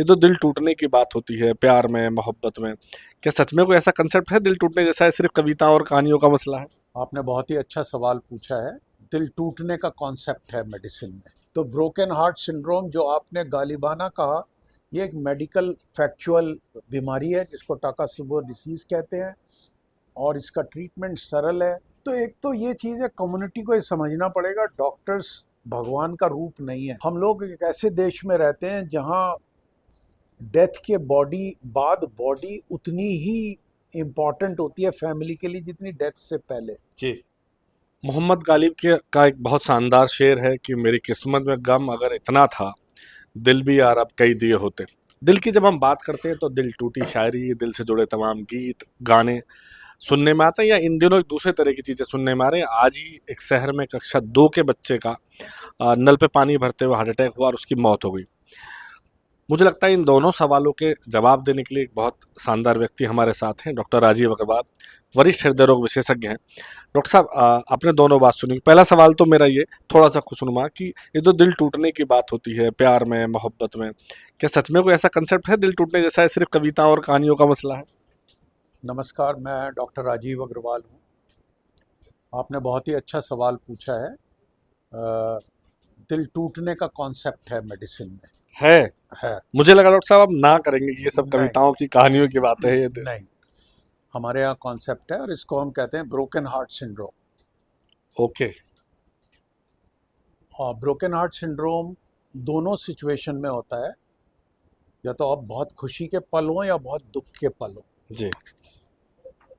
ये तो दिल टूटने की बात होती है प्यार में, मोहब्बत में। क्या सच में कोई ऐसा कंसेप्ट है दिल टूटने जैसा, है सिर्फ कविताओं और कहानियों का मसला है? आपने बहुत ही अच्छा सवाल पूछा है। दिल टूटने का कॉन्सेप्ट है मेडिसिन में। तो ब्रोकन हार्ट सिंड्रोम जो आपने गालिबाना कहा, ये एक मेडिकल फैक्चुअल बीमारी है जिसको टाकासुबो डिसीज कहते हैं, और इसका ट्रीटमेंट सरल है। तो एक तो ये चीज़ है, कम्युनिटी को ये समझना पड़ेगा, डॉक्टर्स भगवान का रूप नहीं है। हम लोग एक ऐसे देश में रहते हैं जहाँ डेथ के बॉडी उतनी ही इम्पॉर्टेंट होती है फैमिली के लिए जितनी डेथ से पहले। जी। मोहम्मद गालिब के का एक बहुत शानदार शेर है कि मेरी किस्मत में गम अगर इतना था, दिल भी यार अब कई दिए होते। दिल की जब हम बात करते हैं तो दिल टूटी शायरी, दिल से जुड़े तमाम गीत गाने सुनने में आते हैं, या इन दिनों एक दूसरे तरह की चीज़ें सुनने में आ रहे हैं। आज ही एक शहर में कक्षा 2 के बच्चे का नल पे पानी भरते हुए हार्ट अटैक हुआ और उसकी मौत हो गई। मुझे लगता है इन दोनों सवालों के जवाब देने के लिए एक बहुत शानदार व्यक्ति हमारे साथ हैं, डॉक्टर राजीव अग्रवाल, वरिष्ठ हृदय रोग विशेषज्ञ हैं। डॉक्टर साहब, आपने दोनों बात सुनी। पहला सवाल तो मेरा ये थोड़ा सा खुशनुमा कि ये तो दिल टूटने की बात होती है प्यार में, मोहब्बत में। क्या सच में कोई ऐसा कंसेप्ट है दिल टूटने जैसा, है सिर्फ कविताओं और कहानियों का मसला है? नमस्कार, मैं डॉक्टर राजीव अग्रवाल हूँ। आपने बहुत ही अच्छा सवाल पूछा है। दिल टूटने का कॉन्सेप्ट है मेडिसिन में। है। है। मुझे लगा डॉक्टर साहब आप ना करेंगे कि ये सब नहीं, कविताओं की कहानियों की बात है ये नहीं, हमारे यहाँ कॉन्सेप्ट है और इसको हम कहते हैं ब्रोकन हार्ट सिंड्रोम। ओके। और ब्रोकन हार्ट सिंड्रोम दोनों सिचुएशन में होता है, या तो अब बहुत खुशी के पल हों या बहुत दुख के पल हों। जी।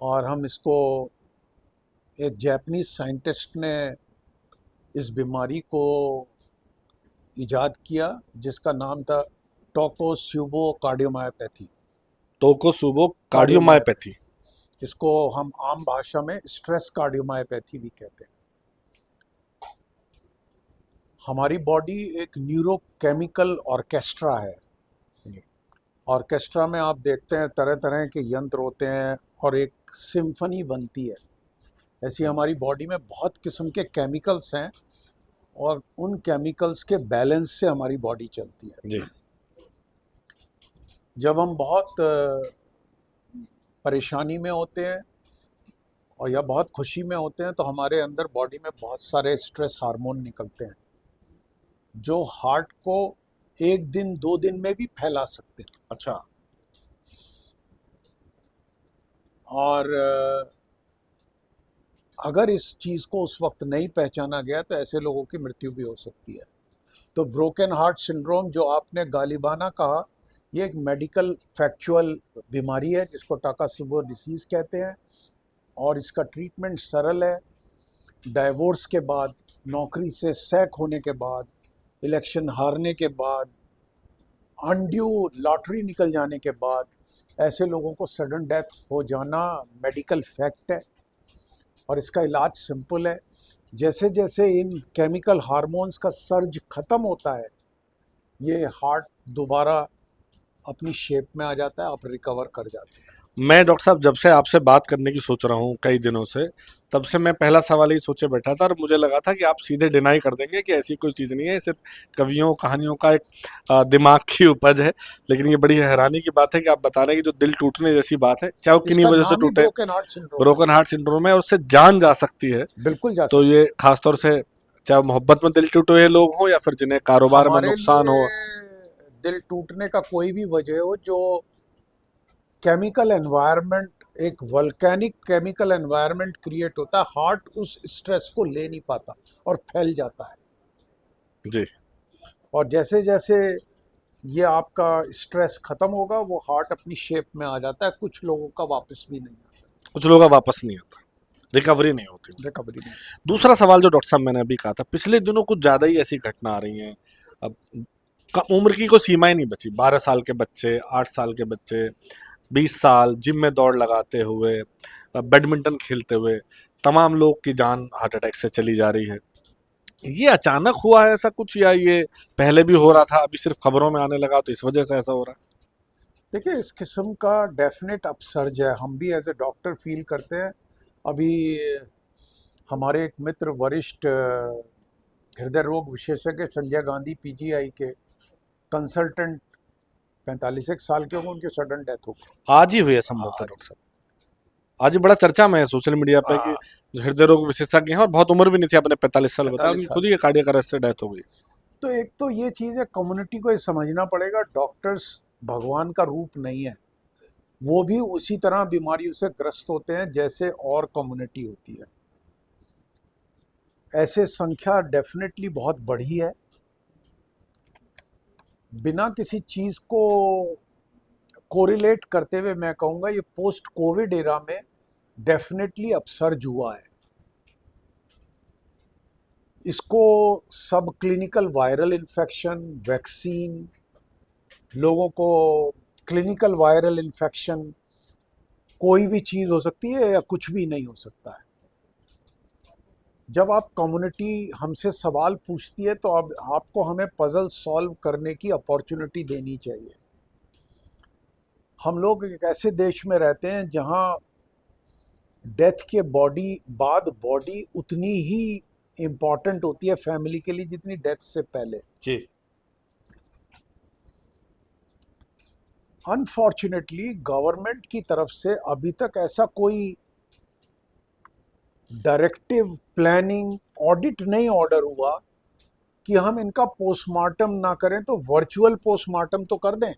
और हम इसको, एक जापानीज साइंटिस्ट ने इस बीमारी को इजाद किया जिसका नाम था takotsubo cardiomyopathy. Takotsubo cardiomyopathy, cardiomyopathy. इसको हम आम भाषा में स्ट्रेस कार्डियोमायोपैथी भी कहते हैं। हमारी बॉडी एक न्यूरोकेमिकल ऑर्केस्ट्रा है। ऑर्केस्ट्रा में आप देखते हैं तरह तरह के यंत्र होते हैं और एक सिम्फनी बनती है। ऐसी हमारी बॉडी में बहुत किस्म के केमिकल्स हैं और उन केमिकल्स के बैलेंस से हमारी बॉडी चलती है। जी। जब हम बहुत परेशानी में होते हैं और या बहुत खुशी में होते हैं तो हमारे अंदर बॉडी में बहुत सारे स्ट्रेस हार्मोन निकलते हैं जो हार्ट को एक दिन 2 दिन में भी फैला सकते हैं। अच्छा। और अगर इस चीज़ को उस वक्त नहीं पहचाना गया तो ऐसे लोगों की मृत्यु भी हो सकती है। तो ब्रोकन हार्ट सिंड्रोम जो आपने गालिबाना कहा, ये एक मेडिकल फैक्चुअल बीमारी है जिसको टाकासुबो डिसीज कहते हैं, और इसका ट्रीटमेंट सरल है। डाइवोर्स के बाद, नौकरी से सैक होने के बाद, इलेक्शन हारने के बाद, अनड्यू लॉटरी निकल जाने के बाद ऐसे लोगों को सडन डेथ हो जाना मेडिकल फैक्ट है। और इसका इलाज सिंपल है। जैसे जैसे इन केमिकल हार्मोन्स का सर्ज खत्म होता है, ये हार्ट दोबारा अपनी शेप में आ जाता है, आप रिकवर कर जाते हैं। मैं डॉक्टर साहब जब से आपसे बात करने की सोच रहा हूँ कई दिनों से, तब से मैं पहला सवाल ही सोचे बैठा था और मुझे लगा था कि आप सीधे डिनाई कर देंगे कि ऐसी कोई चीज़ नहीं है, सिर्फ कवियों कहानियों का एक दिमाग की उपज है। लेकिन ये बड़ी हैरानी की बात है कि आप बता रहे हैं कि जो दिल टूटने जैसी बात है, चाहे वो किन्हीं इसका वजह से नाम ही टूटे, ब्रोकन हार्ट सिंड्रोम है। ब्रोकन हार्ट सिंड्रोम है और उससे जान जा सकती है। बिल्कुल जा तो सकती ये खासतौर से चाहे मोहब्बत में दिल टूटे हुए लोग हों या फिर जिन्हें है। कारोबार में हमारे नुकसान लिए हो। दिल टूटने का कोई भी वजह हो, जो केमिकल एनवायरनमेंट, एक वल्केनिक केमिकल एनवायरनमेंट क्रिएट होता है, हार्ट उस स्ट्रेस को ले नहीं पाता और फैल जाता है। जी। और जैसे जैसे ये आपका स्ट्रेस खत्म होगा, वो हार्ट अपनी शेप में आ जाता है। कुछ लोगों का वापस भी नहीं आता, कुछ लोगों का वापस नहीं आता, रिकवरी नहीं होती। रिकवरी नहीं। दूसरा सवाल जो डॉक्टर साहब मैंने अभी कहा था, पिछले दिनों कुछ ज़्यादा ही ऐसी घटना आ रही हैं। अब उम्र की कोई सीमाएं नहीं बची। 12 साल के बच्चे, 8 साल के बच्चे, 20 साल जिम में दौड़ लगाते हुए, बैडमिंटन खेलते हुए तमाम लोग की जान हार्ट अटैक से चली जा रही है। ये अचानक हुआ है ऐसा कुछ, या ये पहले भी हो रहा था, अभी सिर्फ खबरों में आने लगा तो इस वजह से ऐसा हो रहा देखिए, इस किस्म का डेफिनेट अपसर्ज है, हम भी एज ए डॉक्टर फील करते हैं। अभी हमारे एक मित्र, वरिष्ठ हृदय रोग विशेषज्ञ संजय गांधी पीजीआई के कंसल्टेंट 45 साल के होंगे, उनकी सडन डेथ हो गई। आज ही हुई है संभवतः आज डॉक्टर साहब। आज ही बड़ा चर्चा में है सोशल मीडिया पे कि हाँ, जो हृदय रोग विशेषज्ञ हैं और बहुत उम्र भी नहीं थी, आपने 45 साल बताया, 45 उनकी साल खुद ही कार्डियक अरेस्ट से डेथ हो गई। तो एक तो ये चीज़ है, कम्युनिटी को ये समझना पड़ेगा, डॉक्टर्स भगवान का रूप नहीं है। वो भी उसी तरह बीमारियों से ग्रस्त होते हैं जैसे और कम्युनिटी होती है। ऐसे संख्या डेफिनेटली बहुत बढ़ी है। बिना किसी चीज़ को कोरिलेट करते हुए मैं कहूँगा ये पोस्ट कोविड एरा में डेफिनेटली अपसर्ज हुआ है। इसको सब क्लिनिकल वायरल इन्फेक्शन, वैक्सीन, लोगों को क्लिनिकल वायरल इन्फेक्शन, कोई भी चीज़ हो सकती है या कुछ भी नहीं हो सकता है। जब आप कम्युनिटी हमसे सवाल पूछती है तो अब आपको हमें पजल सॉल्व करने की अपॉर्चुनिटी देनी चाहिए। हम लोग एक ऐसे देश में रहते हैं जहां डेथ के बॉडी उतनी ही इम्पॉर्टेंट होती है फैमिली के लिए जितनी डेथ से पहले। जी। अनफॉर्चुनेटली गवर्नमेंट की तरफ से अभी तक ऐसा कोई डायरेक्टिव, प्लानिंग, ऑडिट नहीं ऑर्डर हुआ कि हम इनका पोस्टमार्टम ना करें तो वर्चुअल पोस्टमार्टम तो कर दें।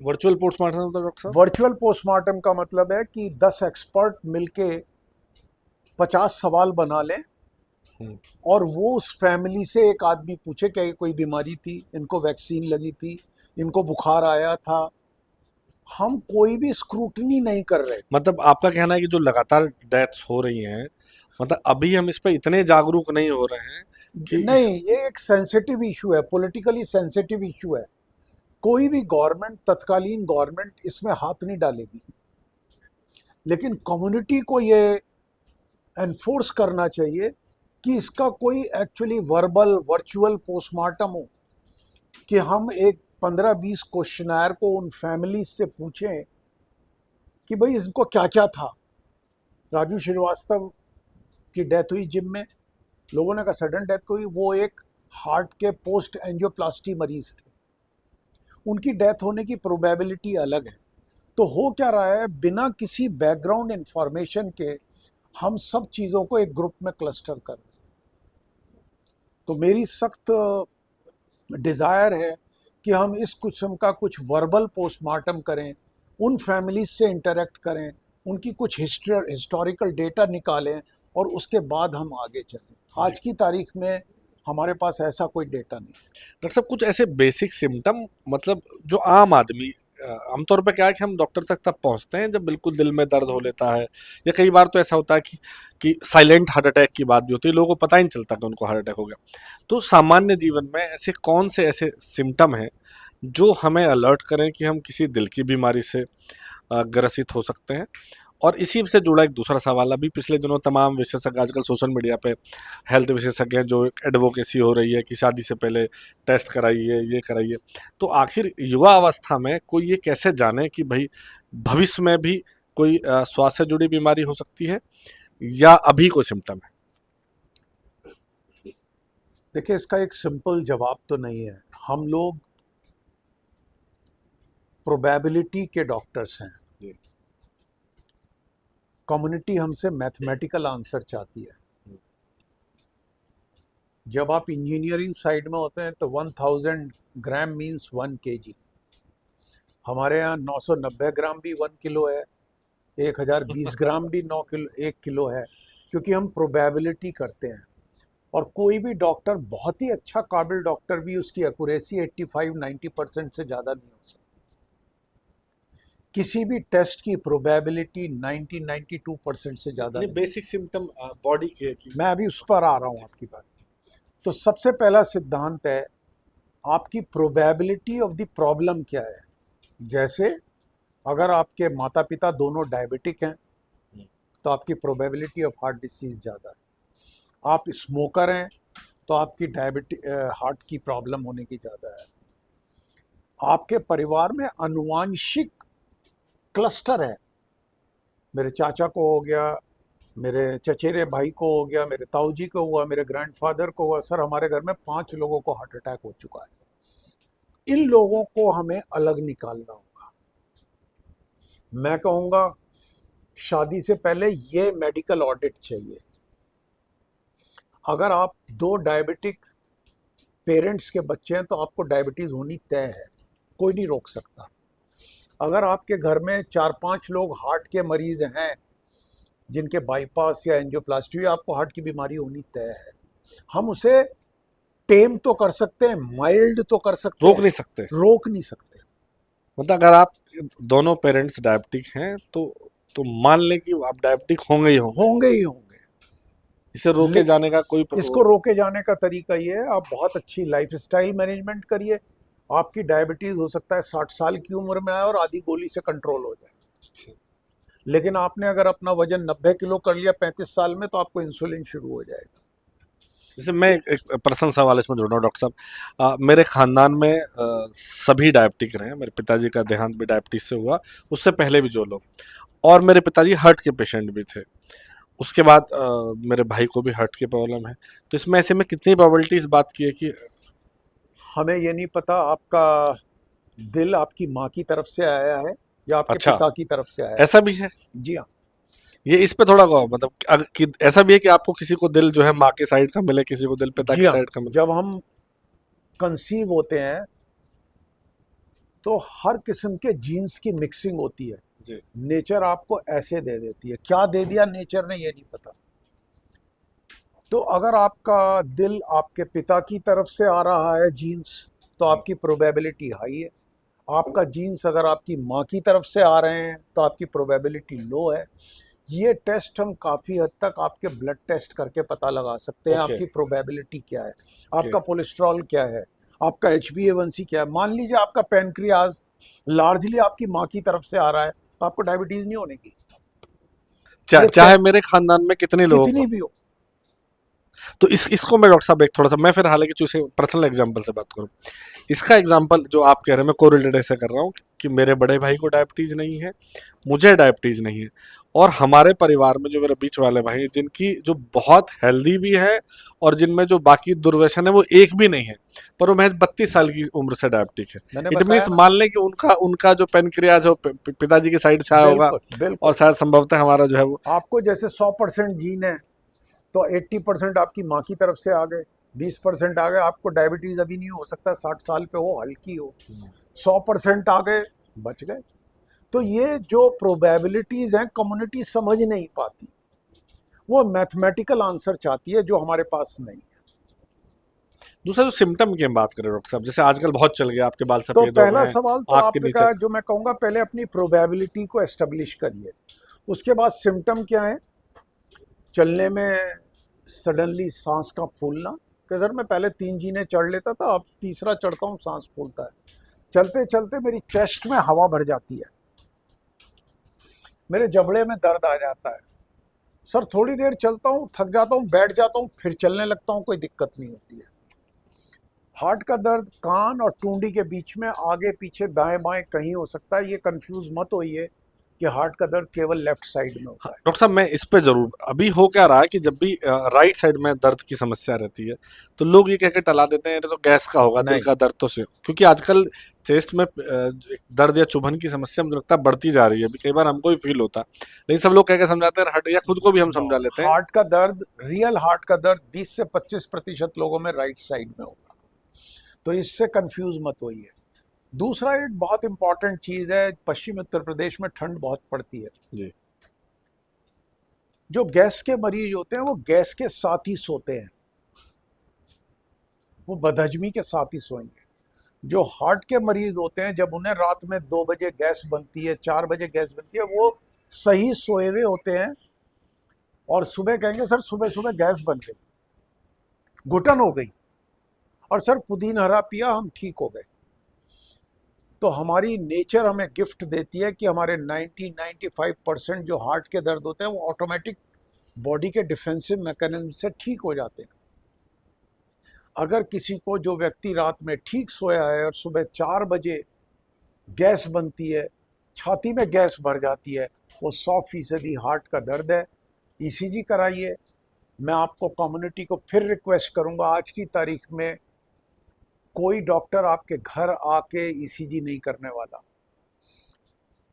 वर्चुअल पोस्टमार्टम होता है डॉक्टर साहब? वर्चुअल पोस्टमार्टम का मतलब है कि 10 एक्सपर्ट मिलके 50 सवाल बना लें हम्म। और वो उस फैमिली से एक आदमी पूछे कि कोई बीमारी थी, इनको वैक्सीन लगी थी, इनको बुखार आया था। हम कोई भी स्क्रूटनी नहीं कर रहे। मतलब आपका कहना है कि जो लगातार डेथ्स हो रही हैं, मतलब अभी हम इस पे इतने जागरूक नहीं हो रहे हैं कि इस। नहीं, ये एक सेंसिटिव इशू है, पॉलिटिकली सेंसिटिव इशू है। कोई भी गवर्नमेंट, तत्कालीन गवर्नमेंट इसमें हाथ नहीं डालेगी, लेकिन कम्युनिटी को ये एनफोर्स करना चाहिए कि इसका कोई एक्चुअली वर्बल वर्चुअल पोस्टमार्टम हो, कि हम एक 15-20 क्वेश्चनर को उन फैमिलीज से पूछें कि भाई इनको क्या क्या था। राजू श्रीवास्तव की डेथ हुई जिम में, लोगों ने कहा सडन डेथ हुई, वो एक हार्ट के पोस्ट एंजियोप्लास्टी मरीज थे, उनकी डेथ होने की प्रोबेबिलिटी अलग है। तो हो क्या रहा है, बिना किसी बैकग्राउंड इंफॉर्मेशन के हम सब चीज़ों को एक ग्रुप में क्लस्टर कर रहे हैं। तो मेरी सख्त डिज़ायर है कि हम इस किस्म का कुछ वर्बल पोस्टमार्टम करें, उन फैमिलीज से इंटरेक्ट करें, उनकी कुछ हिस्टोरिकल डेटा निकालें और उसके बाद हम आगे चलें। आज की तारीख में हमारे पास ऐसा कोई डेटा नहीं है। डॉक्टर साहब कुछ ऐसे बेसिक सिम्टम, मतलब जो आम आदमी आमतौर पर क्या है कि हम डॉक्टर तक तब पहुंचते हैं जब बिल्कुल दिल में दर्द हो लेता है, या कई बार तो ऐसा होता है कि साइलेंट हार्ट अटैक की बात भी होती है, लोगों को पता ही नहीं चलता कि उनको हार्ट अटैक हो गया। तो सामान्य जीवन में ऐसे कौन से ऐसे सिम्टम हैं जो हमें अलर्ट करें कि हम किसी दिल की बीमारी से ग्रसित हो सकते हैं? और इसी से जुड़ा एक दूसरा सवाल, अभी पिछले दिनों तमाम विशेषज्ञ आजकल सोशल मीडिया पे हेल्थ विशेषज्ञ हैं, जो एक एडवोकेसी हो रही है कि शादी से पहले टेस्ट कराइए, ये कराइए। तो आखिर युवा अवस्था में कोई ये कैसे जाने कि भाई भविष्य में भी कोई स्वास्थ्य से जुड़ी बीमारी हो सकती है या अभी कोई सिम्टम है? देखिए, इसका एक सिंपल जवाब तो नहीं है। हम लोग प्रोबेबिलिटी के डॉक्टर्स हैं, जी। कम्युनिटी हमसे मैथमेटिकल आंसर चाहती है। जब आप इंजीनियरिंग साइड में होते हैं तो 1000 ग्राम मीन्स 1 kg। हमारे यहाँ 990 ग्राम भी 1 किलो है, 1020 ग्राम भी 9 किलो 1 किलो है, क्योंकि हम प्रोबेबिलिटी करते हैं। और कोई भी डॉक्टर, बहुत ही अच्छा काबिल डॉक्टर भी, उसकी एक्यूरेसी 85-90% से ज़्यादा नहीं हो सकती। किसी भी टेस्ट की प्रोबेबिलिटी 90-92% से ज़्यादा नहीं। बेसिक सिम्टम बॉडी के मैं अभी उस पर आ रहा हूँ आपकी बात। तो सबसे पहला सिद्धांत है, आपकी प्रोबेबिलिटी ऑफ द प्रॉब्लम क्या है। जैसे अगर आपके माता पिता दोनों डायबिटिक हैं तो आपकी प्रोबेबिलिटी ऑफ हार्ट डिसीज ज़्यादा है। आप स्मोकर हैं तो आपकी हार्ट की प्रॉब्लम होने की ज़्यादा है। आपके परिवार में आनुवांशिक क्लस्टर है, मेरे चाचा को हो गया, मेरे चचेरे भाई को हो गया, मेरे ताऊ जी को हुआ, मेरे ग्रैंडफादर को हुआ। सर, हमारे घर में 5 लोगों को हार्ट अटैक हो चुका है। इन लोगों को हमें अलग निकालना होगा। मैं कहूँगा शादी से पहले ये मेडिकल ऑडिट चाहिए। अगर आप दो डायबिटिक पेरेंट्स के बच्चे हैं तो आपको डायबिटीज़ होनी तय है, कोई नहीं रोक सकता। अगर आपके घर में 4-5 लोग हार्ट के मरीज हैं जिनके बाईपास या एंजियोप्लास्टी, आपको हार्ट की बीमारी होनी तय है। हम उसे टेम तो कर सकते हैं, माइल्ड तो कर सकते रोक हैं, नहीं सकते। रोक नहीं सकते। मतलब अगर आप दोनों पेरेंट्स डायबिटिक हैं तो मान लें कि आप डायबिटिक होंगे ही होंगे, होंगे ही होंगे। इसे रोके जाने का कोई इसको रोके जाने का तरीका ये है, आप बहुत अच्छी लाइफस्टाइल मैनेजमेंट करिए। आपकी डायबिटीज हो सकता है 60 साल की उम्र में आए और आधी गोली से कंट्रोल हो जाए, लेकिन आपने अगर अपना वजन 90 किलो कर लिया 35 साल में तो आपको इंसुलिन शुरू हो जाएगा। जैसे मैं एक पर्सनल सवाल इसमें जोड़ रहा हूँ डॉक्टर साहब, मेरे खानदान में सभी डायबिटिक रहे। मेरे पिताजी का देहांत भी डायबिटीज से हुआ, उससे पहले भी जो लोग, और मेरे पिताजी हार्ट के पेशेंट भी थे। उसके बाद मेरे भाई को भी हार्ट की प्रॉब्लम है। तो इसमें ऐसे में कितनी प्रोबेबिलिटी इस बात की है कि हमें ये नहीं पता आपका दिल आपकी माँ की तरफ से आया है या आपके अच्छा पिता की तरफ से आया ऐसा भी है? है। जी हाँ। ये इस पे थोड़ा मतलब कि ऐसा भी है कि आपको किसी को दिल जो है माँ के साइड का मिले, किसी को दिल पिता जी की हाँ, साइड का मिले? जब हम कंसीव होते हैं तो हर किस्म के जीन्स की मिक्सिंग होती है। जी। नेचर आपको ऐसे दे देती है, क्या दे दिया नेचर ने ये नहीं पता। तो अगर आपका दिल आपके पिता की तरफ से आ रहा है जीन्स, तो आपकी प्रोबेबिलिटी हाई है। आपका जीन्स अगर आपकी माँ की तरफ से आ रहे हैं तो आपकी प्रोबेबिलिटी लो है। ये टेस्ट हम काफ़ी हद तक आपके ब्लड टेस्ट करके पता लगा सकते हैं। ओके। आपकी प्रोबेबिलिटी क्या है, ओके। आपका कोलेस्ट्रॉल क्या है, आपका HbA1c क्या है। मान लीजिए आपका पैनक्रियाज लार्जली आपकी माँ की तरफ से आ रहा है तो आपको डायबिटीज़ नहीं होने की, ये चाहे मेरे खानदान में कितने लोगों कितनी को। भी हो। तो इसको मैं डॉक्टर साहब एक थोड़ा सा, मैं फिर हालांकि चूंकि पर्सनल एग्जांपल से बात करूं, इसका एग्जांपल जो आप कह रहे हैं मैं कोरिलेट ऐसे कर रहा हूं कि मेरे बड़े भाई को डायबिटीज नहीं है, मुझे डायबिटीज नहीं है, और हमारे परिवार में जो मेरे बीच वाले भाई हैं जिनकी जो बहुत हेल्दी भी है और जिनमें जो बाकी दुर्व्यसन है वो एक भी नहीं है, पर वो महज 32 साल की उम्र से डायबिटिक है। मैंने इट बताया मीन्स ना। मान लें कि उनका उनका जो पेनक्रियाज है वो पिताजी की साइड से आया होगा, बिल्कुल और बिल्कुल। शायद संभवतः हमारा जो है वो। आपको जैसे 100% जीन है तो 80% आपकी माँ की तरफ से आ गए, 20% आ गए। आपको डायबिटीज अभी नहीं हो सकता, 60 साल पे हो, हल्की हो। 100% आ गए, बच गए। तो ये जो प्रोबेबिलिटीज हैं कम्युनिटी समझ नहीं पाती, वो मैथमेटिकल आंसर चाहती है जो हमारे पास नहीं है। दूसरा जो सिम्टम की हम बात करें डॉक्टर साहब, जैसे आजकल बहुत चल गया, आपके बाल तो सफेद हो पहला गए हैं, सवाल तो आँख के आपने नीचे। कहा, जो मैं कहूँगा पहले अपनी प्रोबेबिलिटी को एस्टेब्लिश करिए। उसके बाद सिम्टम क्या है? चलने में सडनली सांस का फूलना, कि सर मैं पहले 3 जीने चढ़ लेता था, अब तीसरा चढ़ता हूँ सांस फूलता है। चलते चलते मेरी चेस्ट में हवा भर जाती है, मेरे जबड़े में दर्द आ जाता है। सर थोड़ी देर चलता हूँ, थक जाता हूँ, बैठ जाता हूँ, फिर चलने लगता हूँ, कोई दिक्कत नहीं होती है। हार्ट का दर्द कान और टूंडी के बीच में, आगे पीछे दाएं बाएं कहीं हो सकता है। ये कंफ्यूज मत होइए कि हार्ट का दर्द केवल लेफ्ट साइड में होता है। डॉक्टर साहब मैं इस पे जरूर, अभी हो क्या रहा है कि जब भी राइट साइड में दर्द की समस्या रहती है तो लोग ये कह के टला देते हैं, ये तो गैस का होगा, दिल नहीं, का दर्द तो से, क्योंकि आजकल चेस्ट में दर्द या चुभन की समस्या मुझे लगता है बढ़ती जा रही है। अभी कई बार हमको भी फील होता है, लेकिन सब लोग कह के समझाते हैं हट, या खुद को भी हम नो। समझा लेते हैं। हार्ट का दर्द, रियल हार्ट का दर्द 20 से 25% लोगों में राइट साइड में होगा, तो इससे कंफ्यूज मत होइए। दूसरा एक बहुत इंपॉर्टेंट चीज है, पश्चिमी उत्तर प्रदेश में ठंड बहुत पड़ती है। जी। जो गैस के मरीज होते हैं वो गैस के साथ ही सोते हैं, वो बदहजमी के साथ ही सोएंगे। जो हार्ट के मरीज होते हैं, जब उन्हें रात में 2 बजे गैस बनती है, 4 बजे गैस बनती है, वो सही सोए हुए होते हैं और सुबह कहेंगे सर सुबह सुबह गैस बन गई, घुटन हो गई, और सर पुदीन हरा पिया, हम ठीक हो गए। तो हमारी नेचर हमें गिफ्ट देती है कि हमारे 90-95% जो हार्ट के दर्द होते हैं वो ऑटोमेटिक बॉडी के डिफेंसिव मैकेनिज्म से ठीक हो जाते हैं। अगर किसी को, जो व्यक्ति रात में ठीक सोया है और सुबह 4 बजे गैस बनती है, छाती में गैस भर जाती है, वो 100% हार्ट का दर्द है। ECG कराइए। मैं आपको कम्युनिटी को फिर रिक्वेस्ट करूंगा, आज की तारीख में कोई डॉक्टर आपके घर आके ईसीजी नहीं करने वाला।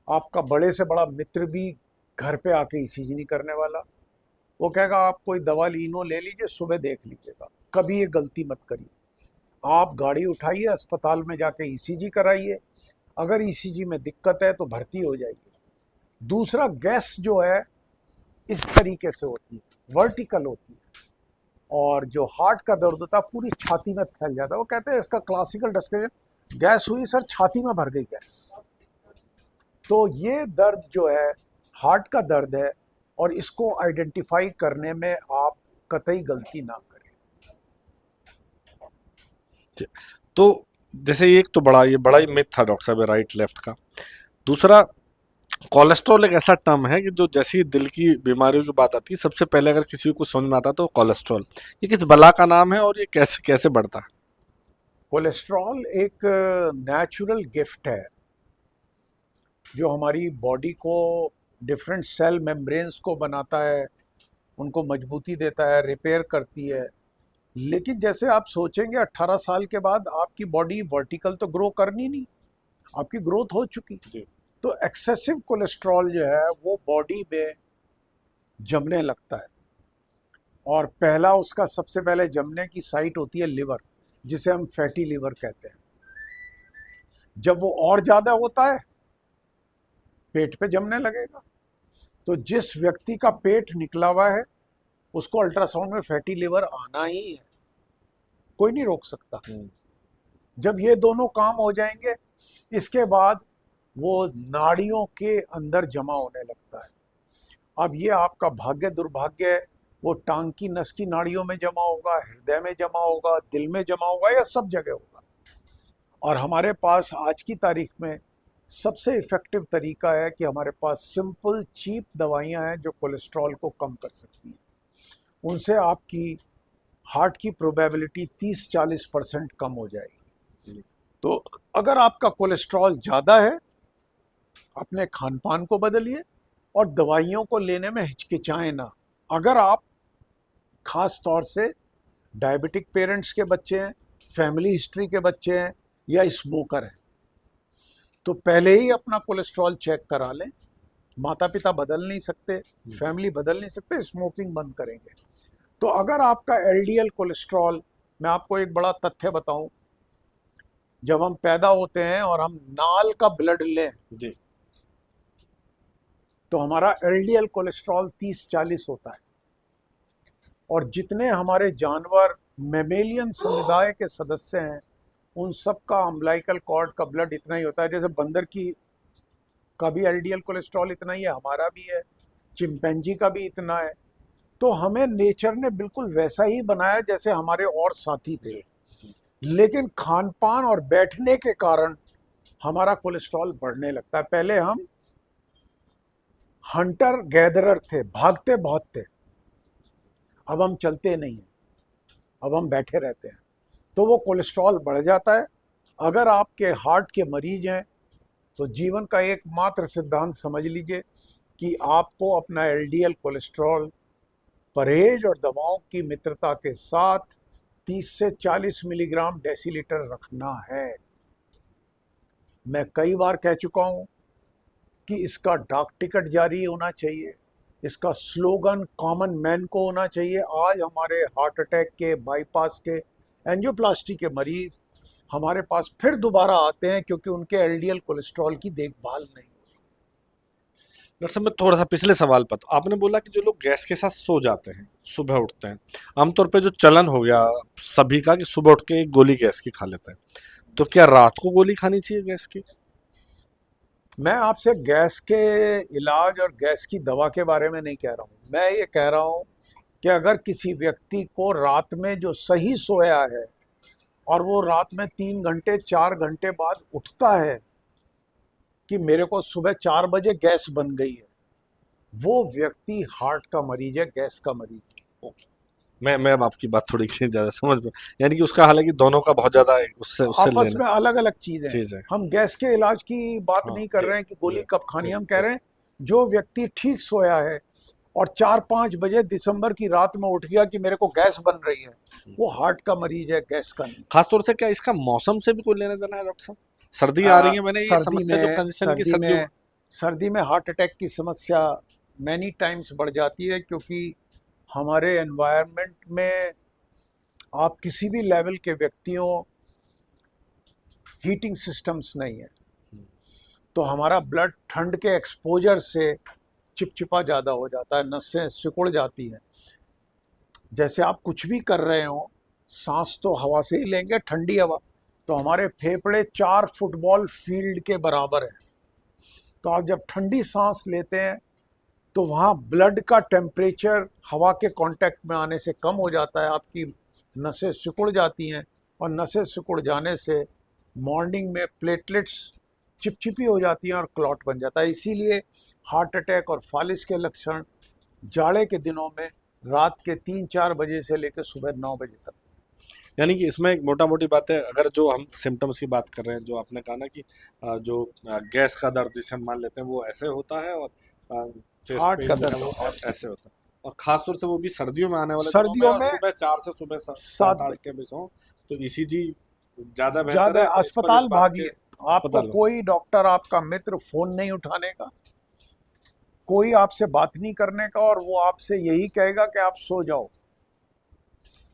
आपका बड़े से बड़ा मित्र भी घर पे आके ईसीजी नहीं करने वाला। वो कहेगा आप कोई दवा लीनो ले लीजिए, सुबह देख लीजिएगा। कभी ये गलती मत करिए। आप गाड़ी उठाइए, अस्पताल में जाके ईसीजी कराइए। अगर ईसीजी में दिक्कत है तो भर्ती हो जाइए। दूसरा, गैस जो है इस तरीके से होती है, वर्टिकल होती है, और जो हार्ट का दर्द होता है पूरी छाती में फैल जाता है। वो कहते हैं, इसका क्लासिकल डिस्क्रिप्शन, गैस हुई सर, छाती में भर गई गैस। तो ये दर्द जो है हार्ट का दर्द है, और इसको आइडेंटिफाई करने में आप कतई गलती ना करें। तो जैसे ये एक तो ये बड़ा ही मिथ था डॉक्टर साहब, राइट लेफ्ट का। दूसरा, कोलेस्ट्रॉल एक ऐसा टर्म है कि जो जैसी दिल की बीमारियों की बात आती है, सबसे पहले अगर किसी को समझ में आता तो कोलेस्ट्रॉल, ये किस बला का नाम है और ये कैसे कैसे बढ़ता है? कोलेस्ट्रॉल एक नेचुरल गिफ्ट है जो हमारी बॉडी को, डिफरेंट सेल मेम्ब्रेन्स को बनाता है, उनको मजबूती देता है, रिपेयर करती है। लेकिन जैसे आप सोचेंगे 18 साल के बाद आपकी बॉडी वर्टिकल तो ग्रो करनी नहीं, आपकी ग्रोथ हो चुकी। जी। तो एक्सेसिव कोलेस्ट्रॉल जो है वो बॉडी में जमने लगता है, और पहला उसका सबसे पहले जमने की साइट होती है लिवर, जिसे हम फैटी लिवर कहते हैं। जब वो और ज़्यादा होता है पेट पे जमने लगेगा। तो जिस व्यक्ति का पेट निकला हुआ है उसको अल्ट्रासाउंड में फैटी लिवर आना ही है, कोई नहीं रोक सकता। जब ये दोनों काम हो जाएंगे, इसके बाद वो नाड़ियों के अंदर जमा होने लगता है। अब ये आपका भाग्य दुर्भाग्य, वो टांग की नस की नाड़ियों में जमा होगा, हृदय में जमा होगा, दिल में जमा होगा, या सब जगह होगा। और हमारे पास आज की तारीख में सबसे इफ़ेक्टिव तरीका है कि हमारे पास सिंपल चीप दवाइयाँ हैं जो कोलेस्ट्रॉल को कम कर सकती हैं। उनसे आपकी हार्ट की प्रोबेबिलिटी 30-40% कम हो जाएगी। तो अगर आपका कोलेस्ट्रॉल ज़्यादा है, अपने खान पान को बदलिए और दवाइयों को लेने में हिचकिचाएं ना। अगर आप खास तौर से डायबिटिक पेरेंट्स के बच्चे हैं, फैमिली हिस्ट्री के बच्चे हैं, या स्मोकर हैं, तो पहले ही अपना कोलेस्ट्रॉल चेक करा लें। माता पिता बदल नहीं सकते, फैमिली बदल नहीं सकते, स्मोकिंग बंद करेंगे। तो अगर आपका एलडीएल कोलेस्ट्रॉल, मैं आपको एक बड़ा तथ्य बताऊं, जब हम पैदा होते हैं और हम नाल का ब्लड लें जी। तो हमारा एलडीएल कोलेस्ट्रॉल 30-40 होता है। और जितने हमारे जानवर मेमेलियन समुदाय के सदस्य हैं, उन सब का अम्बिलिकल कॉर्ड का ब्लड इतना ही होता है। जैसे बंदर का भी एलडीएल कोलेस्ट्रॉल इतना ही है, हमारा भी है, चिंपैंजी का भी इतना है। तो हमें नेचर ने बिल्कुल वैसा ही बनाया जैसे हमारे और साथी थे। लेकिन खान पान और बैठने के कारण हमारा कोलेस्ट्रॉल बढ़ने लगता है। पहले हम हंटर गैदरर थे, भागते बहुत थे, अब हम चलते नहीं हैं, अब हम बैठे रहते हैं, तो वो कोलेस्ट्रॉल बढ़ जाता है। अगर आपके हार्ट के मरीज हैं तो जीवन का एकमात्र सिद्धांत समझ लीजिए कि आपको अपना एलडीएल कोलेस्ट्रॉल परहेज और दवाओं की मित्रता के साथ 30 से 40 मिलीग्राम डेसीलीटर रखना है। मैं कई बार कह चुका हूँ कि इसका डाक टिकट जारी होना चाहिए, इसका स्लोगन कॉमन मैन को होना चाहिए। आज हमारे हार्ट अटैक के, बाईपास के, एंजियोप्लास्टी के मरीज हमारे पास फिर दोबारा आते हैं क्योंकि उनके एलडीएल कोलेस्ट्रॉल की देखभाल नहीं। डॉक्टर साहब, मैं थोड़ा सा पिछले सवाल पर, तो आपने बोला कि जो लोग गैस के साथ सो जाते हैं, सुबह उठते हैं, आमतौर पे जो चलन हो गया सभी का कि सुबह उठ के एक गोली गैस की खा लेते हैं, तो क्या रात को गोली खानी चाहिए गैस की? मैं आपसे गैस के इलाज और गैस की दवा के बारे में नहीं कह रहा हूँ। मैं ये कह रहा हूँ कि अगर किसी व्यक्ति को रात में जो सही सोया है और वो रात में 3 घंटे 4 घंटे बाद उठता है कि मेरे को सुबह 4 बजे गैस बन गई है, वो व्यक्ति हार्ट का मरीज है, गैस का मरीज है। मैं अब आपकी बात थोड़ी ज़्यादा समझ में, यानी कि उसका हालांकि दोनों का बहुत ज़्यादा उससे आपस लेना में अलग अलग चीज़ चीज़ है। हम गैस के इलाज की बात हाँ, नहीं कर जी, रहे हैं कि गोली जी, कब खानी, जी, हम कह जी। रहे हैं जो व्यक्ति ठीक सोया है और 4-5 बजे दिसंबर की रात में उठ गया कि मेरे को गैस बन रही है, वो हार्ट का मरीज है, गैस का नहीं। खास तौर से क्या इसका मौसम से भी कोई लेना देना है डॉक्टर साहब? सर्दी आ रही है, मैंने ये सर्दी समस्या जो में कंजेशन की सर्दी सर्दियों में। में सर्दी में हार्ट अटैक की समस्या मैनी टाइम्स बढ़ जाती है, क्योंकि हमारे एनवायरनमेंट में आप किसी भी लेवल के व्यक्तियों हीटिंग सिस्टम्स नहीं है, तो हमारा ब्लड ठंड के एक्सपोजर से चिपचिपा ज़्यादा हो जाता है, नसें सिकुड़ जाती हैं। जैसे आप कुछ भी कर रहे हो, सांस तो हवा से ही लेंगे, ठंडी हवा, तो हमारे फेफड़े 4 फुटबॉल फील्ड के बराबर है। तो आप जब ठंडी सांस लेते हैं तो वहाँ ब्लड का टेम्परेचर हवा के कांटेक्ट में आने से कम हो जाता है, आपकी नसें सिकुड़ जाती हैं, और नसें सिकुड़ जाने से मॉर्निंग में प्लेटलेट्स चिपचिपी हो जाती हैं और क्लॉट बन जाता है। इसीलिए हार्ट अटैक और फालिस के लक्षण जाड़े के दिनों में रात के 3-4 बजे से लेकर सुबह 9 बजे तक। यानी कि इसमें एक मोटा मोटी बात है, अगर जो हम सिम्टम्स की बात कर रहे हैं, जो आपने कहा ना कि जो गैस का दर्द जिसे हम मान लेते हैं वो ऐसे होता है, और चेस्ट हार्ट का पेन जो है दर्द वो होता और है ऐसे होता है, और खास तौर से वो भी सर्दियों में आने वाले दिनों में, सर्दियों और में। सुबह 4 से सुबह 7-8 सात के बीच हो, तो ईसीजी ज़्यादा बेहतर ज़्यादा है, इस पर इस अस्पताल बात के भागिए। आपको अस्पताल में। कोई डॉक्टर, आपका मित्र फोन नहीं उठाने का, कोई आपसे बात नहीं करने का, और वो आपसे यही कहेगा कि आप सो जाओ।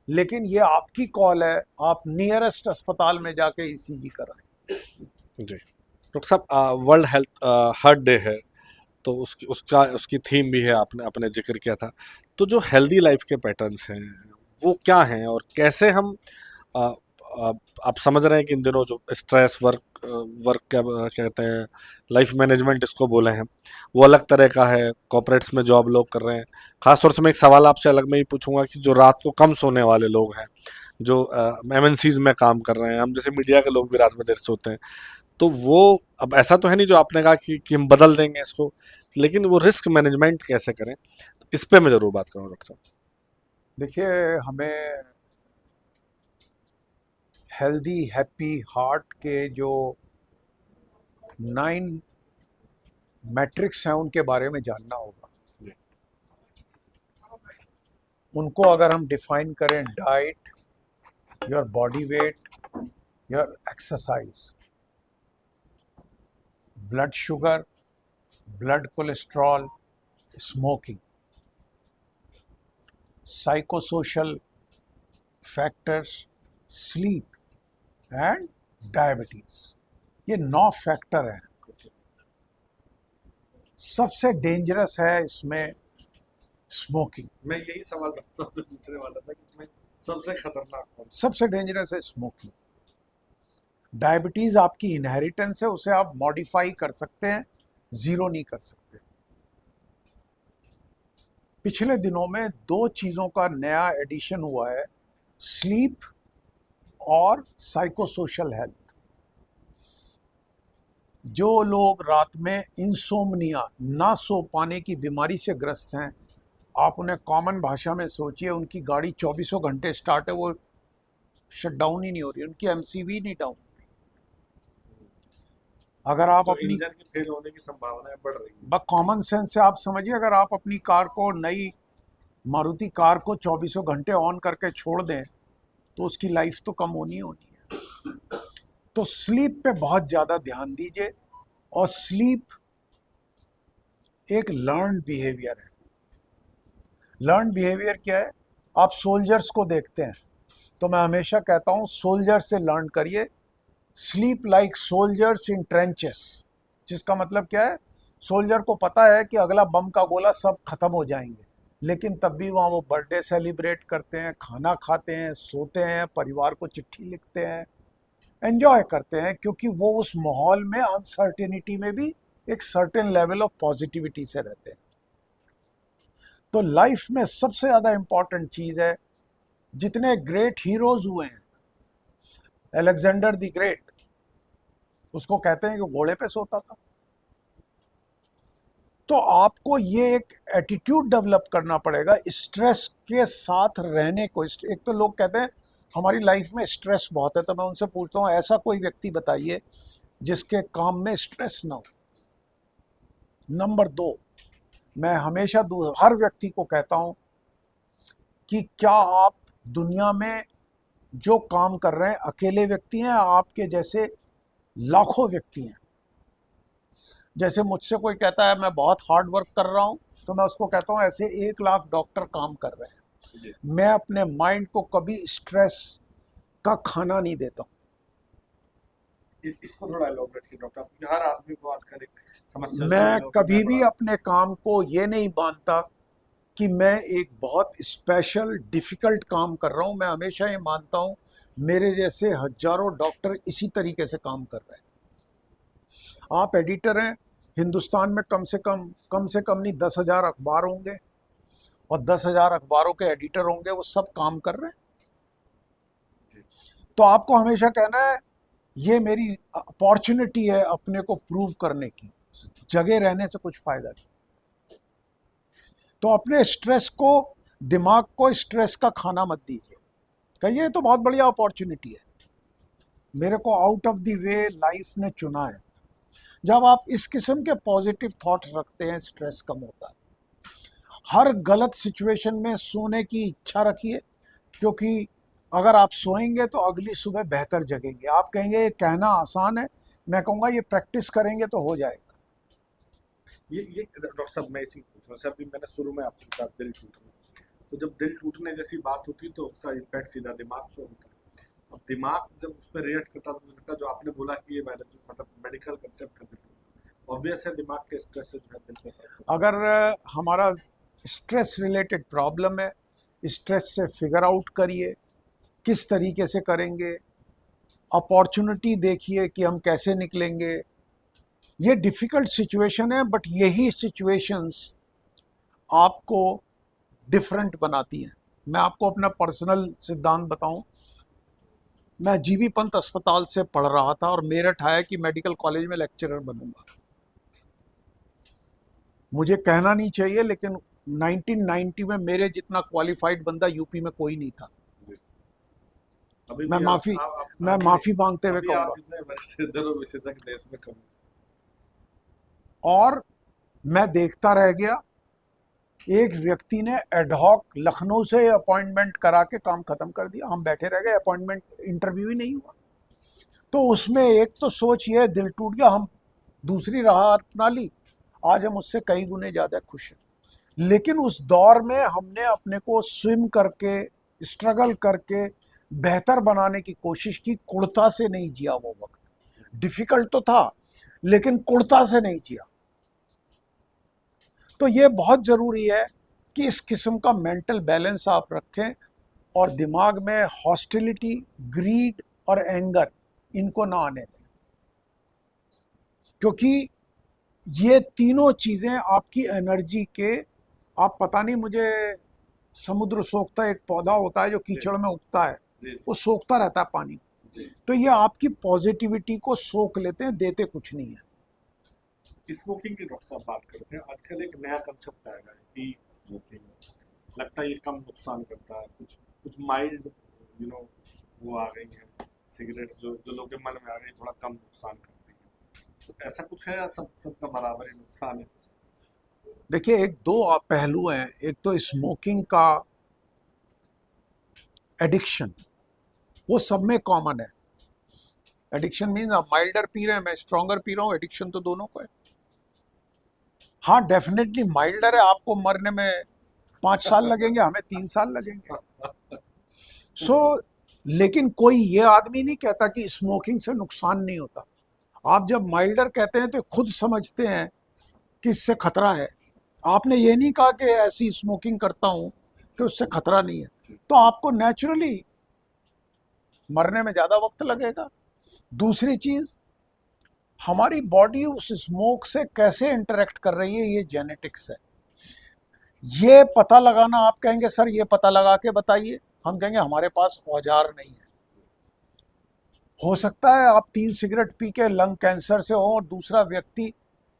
लेकिन ये आपकी कॉल है, आप नियरेस्ट अस्पताल में जाके ईसीजी कराएं। जी डॉक्टर साहब, वर्ल्ड हेल्थ हार्ट डे है, तो उसकी थीम भी है, आपने अपने जिक्र किया था। तो जो हेल्दी लाइफ के पैटर्न्स हैं वो क्या हैं, और कैसे हम अ, आप समझ रहे हैं कि इन दिनों जो स्ट्रेस वर्क वर्क क्या कहते हैं, लाइफ मैनेजमेंट इसको बोले हैं, वो अलग तरह का है, कॉर्पोरेट्स में जॉब लोग कर रहे हैं। खासतौर से मैं एक सवाल आपसे अलग में ही पूछूंगा कि जो रात को कम सोने वाले लोग हैं, जो एमएनसीज में काम कर रहे हैं, हम जैसे मीडिया के लोग भी रात में देर से सोते हैं, तो वो, अब ऐसा तो है नहीं जो आपने कहा कि हम बदल देंगे इसको, लेकिन वो रिस्क मैनेजमेंट कैसे करें, इस पे मैं ज़रूर बात करूँगा डॉक्टर साहब। देखिए, हमें हेल्दी हैप्पी हार्ट के जो 9 मैट्रिक्स हैं उनके बारे में जानना होगा। जी। उनको अगर हम डिफाइन करें, diet, your body weight, your exercise, blood sugar, blood cholesterol, smoking, psychosocial factors, sleep and diabetes, ये 9 फैक्टर हैं। सबसे डेंजरस है इसमें स्मोकिंग। मैं यही सवाल डॉक्टर साहब से पूछने वाला था कि इसमें सबसे खतरनाक कौन सा? सबसे डेंजरस है स्मोकिंग। डायबिटीज आपकी इनहेरिटेंस है, उसे आप मॉडिफाई कर सकते हैं, जीरो नहीं कर सकते। पिछले दिनों में 2 चीजों का नया एडिशन हुआ है, स्लीप और साइकोसोशल हेल्थ। जो लोग रात में इंसोम्निया, ना सो पाने की बीमारी से ग्रस्त हैं, आप उन्हें कॉमन भाषा में सोचिए, उनकी गाड़ी 24 घंटे स्टार्ट है, वो शट डाउन ही नहीं हो रही, उनकी एमसीवी नहीं डाउन। अगर आप तो अपनी इंजन के फेल होने की संभावनाएं बढ़ रही हैं। बस कॉमन सेंस से आप समझिए, अगर आप अपनी कार को, नई मारुति कार को 24 घंटे ऑन करके छोड़ दें तो उसकी लाइफ तो कम होनी होनी है। तो स्लीप पे बहुत ज़्यादा ध्यान दीजिए, और स्लीप एक लर्न बिहेवियर है। लर्न बिहेवियर क्या है? आप सोल्जर्स को देखते हैं, तो मैं हमेशा कहता हूँ सोल्जर से लर्न करिए। Sleep like soldiers in trenches, जिसका मतलब क्या है? सोल्जर को पता है कि अगला बम का गोला सब खत्म हो जाएंगे, लेकिन तब भी वहाँ वो बर्थडे सेलिब्रेट करते हैं, खाना खाते हैं, सोते हैं, परिवार को चिट्ठी लिखते हैं, एंजॉय करते हैं, क्योंकि वो उस माहौल में अनसर्टेनिटी में भी एक सर्टेन लेवल ऑफ पॉजिटिविटी से रहते हैं। तो लाइफ में सबसे ज़्यादा इंपॉर्टेंट चीज़ है, जितने ग्रेट हीरोज हुए हैं, अलेक्जेंडर द ग्रेट, उसको कहते हैं कि घोड़े पे सोता था। तो आपको ये एक एटीट्यूड डेवलप करना पड़ेगा स्ट्रेस के साथ रहने को। एक तो लोग कहते हैं हमारी लाइफ में स्ट्रेस बहुत है, तो मैं उनसे पूछता हूँ, ऐसा कोई व्यक्ति बताइए जिसके काम में स्ट्रेस ना हो। नंबर 2, मैं हमेशा हर व्यक्ति को कहता हूं कि क्या आप दुनिया में जो काम कर रहे हैं अकेले व्यक्ति हैं, आपके जैसे लाखों व्यक्ति हैं। जैसे मुझसे कोई कहता है मैं बहुत हार्ड वर्क कर रहा हूं, तो मैं उसको कहता हूं ऐसे 1 लाख डॉक्टर काम कर रहे हैं। जी। मैं अपने माइंड को कभी स्ट्रेस का खाना नहीं देता हूं। इसको थोड़ा एलोबरेट कीजिए डॉक्टर, क्योंकि हर आदमी को आजकल एक समस्या सी मैं है कि कभी मैं भी बड़ा। अपने काम को ये नहीं मानता कि मैं एक बहुत स्पेशल डिफिकल्ट काम कर रहा हूं। मैं हमेशा ये मानता हूं मेरे जैसे हजारों डॉक्टर इसी तरीके से काम कर रहे हैं। आप एडिटर हैं, हिंदुस्तान में कम से कम नहीं 10,000 अखबार होंगे, और 10,000 अखबारों के एडिटर होंगे, वो सब काम कर रहे हैं। जी। तो आपको हमेशा कहना है ये मेरी अपॉर्चुनिटी है अपने को प्रूव करने की, जगह रहने से कुछ फायदा नहीं। तो अपने स्ट्रेस को, दिमाग को स्ट्रेस का खाना मत दीजिए। कहिए ये तो बहुत बढ़िया अपॉर्चुनिटी है, मेरे को out of the way life ने चुना है। जब आप इस किस्म के पॉजिटिव थॉट्स रखते हैं, स्ट्रेस कम होता है। हर गलत सिचुएशन में सोने की इच्छा रखिए, क्योंकि अगर आप सोएंगे तो अगली सुबह बेहतर जगेंगे। आप कहेंगे ये कहना आसान है, मैं कहूँगा ये प्रैक्टिस करेंगे तो हो जाएगा। ये डॉक्टर साहब मैं इसी पूछ रहा हूँ सर, अभी मैंने शुरू में आपसे कहा दिल टूटना, तो जब दिल टूटने जैसी बात होती है तो उसका इम्पैक्ट सीधा दिमाग पे होता है। अब दिमाग जब उस पर रिएक्ट करता है तो मुझे लगता है जो आपने बोला कि ये बायोलॉजी मतलब मेडिकल कंसेप्ट का दिल टूटना ऑब्वियस है, दिमाग के स्ट्रेस से जो है दिल पे फर्क पड़ता अगर हमारा स्ट्रेस रिलेटेड प्रॉब्लम है, स्ट्रेस से फिगर आउट करिए किस तरीके से करेंगे, अपॉर्चुनिटी देखिए कि हम कैसे निकलेंगे। ये डिफ़िकल्ट सिचुएशन है, बट यही सिचुएशंस आपको डिफरेंट बनाती हैं। मैं आपको अपना पर्सनल सिद्धांत बताऊं, मैं जीबी पंत अस्पताल से पढ़ रहा था और मेरठ आया कि मेडिकल कॉलेज में लेक्चरर बनूंगा। मुझे कहना नहीं चाहिए, लेकिन 1990 में मेरे जितना क्वालिफाइड बंदा यूपी में कोई नहीं था। है। जी। अभी मैं भी माफ़ी मैं अभी माफ़ी मांगते हुए अभी आप कहूँगा। जितने वरिष्ठ विशेषज्ञ देश में कम। और मैं देखता रह गया, एक व्यक्ति ने एडहॉक लखनऊ से अपॉइंटमेंट करा के काम खत्म कर दिया। हम बैठे रह गए, अपॉइंटमेंट इंटरव्यू ही नहीं हुआ। तो उसमें एक तो सोच ये दिल टूट गया, हम दूसरी राह अपना ली। आज हम उससे कई गुने ज़्यादा खुश हैं। लेकिन उस दौर में हमने अपने को स्विम करके, स्ट्रगल करके बेहतर बनाने की कोशिश की। कुड़ता से नहीं जिया वो वक्त। डिफिकल्ट तो था, लेकिन कुड़ता से नहीं जिया। तो ये बहुत ज़रूरी है कि इस किस्म का मेंटल बैलेंस आप रखें और दिमाग में हॉस्टिलिटी, ग्रीड और एंगर इनको ना आने दें, क्योंकि ये तीनों चीज़ें आपकी एनर्जी के, आप पता नहीं, मुझे समुद्र सोखता एक पौधा होता है जो कीचड़ में उगता है, जी वो सोखता रहता है पानी को। जी। तो ये आपकी पॉजिटिविटी को सोख लेते हैं, देते कुछ नहीं है। स्मोकिंग की डॉक्टर साहब बात करते हैं, आजकल एक नया कंसेप्ट आएगा है ई स्मोकिंग। लगता है ये कम नुकसान करता है, कुछ कुछ माइल्ड वो आ गई है सिगरेट जो जो लोगों के मन में आ गई, थोड़ा कम नुकसान करती है। तो ऐसा कुछ है या सबका बराबर ही नुकसान है? देखिए, एक दो पहलू हैं। एक तो स्मोकिंग का एडिक्शन, वो सब में कॉमन है। एडिक्शन मीन आप माइल्डर पी रहे हैं, मैं स्ट्रॉन्गर पी रहा हूँ, एडिक्शन तो दोनों को है। हाँ, डेफिनेटली माइल्डर है, आपको मरने में 5 साल लगेंगे, हमें 3 साल लगेंगे। लेकिन कोई ये आदमी नहीं कहता कि स्मोकिंग से नुकसान नहीं होता। आप जब माइल्डर कहते हैं तो खुद समझते हैं कि इससे खतरा है। आपने ये नहीं कहा कि ऐसी स्मोकिंग करता हूँ कि उससे खतरा नहीं है। तो आपको नेचुरली मरने में ज़्यादा वक्त लगेगा। दूसरी चीज़, हमारी बॉडी उस स्मोक से कैसे इंटरेक्ट कर रही है, ये जेनेटिक्स है। ये पता लगाना, आप कहेंगे सर ये पता लगा के बताइए, हम कहेंगे हमारे पास औजार नहीं है। हो सकता है आप 3 सिगरेट पी के लंग कैंसर से हो और दूसरा व्यक्ति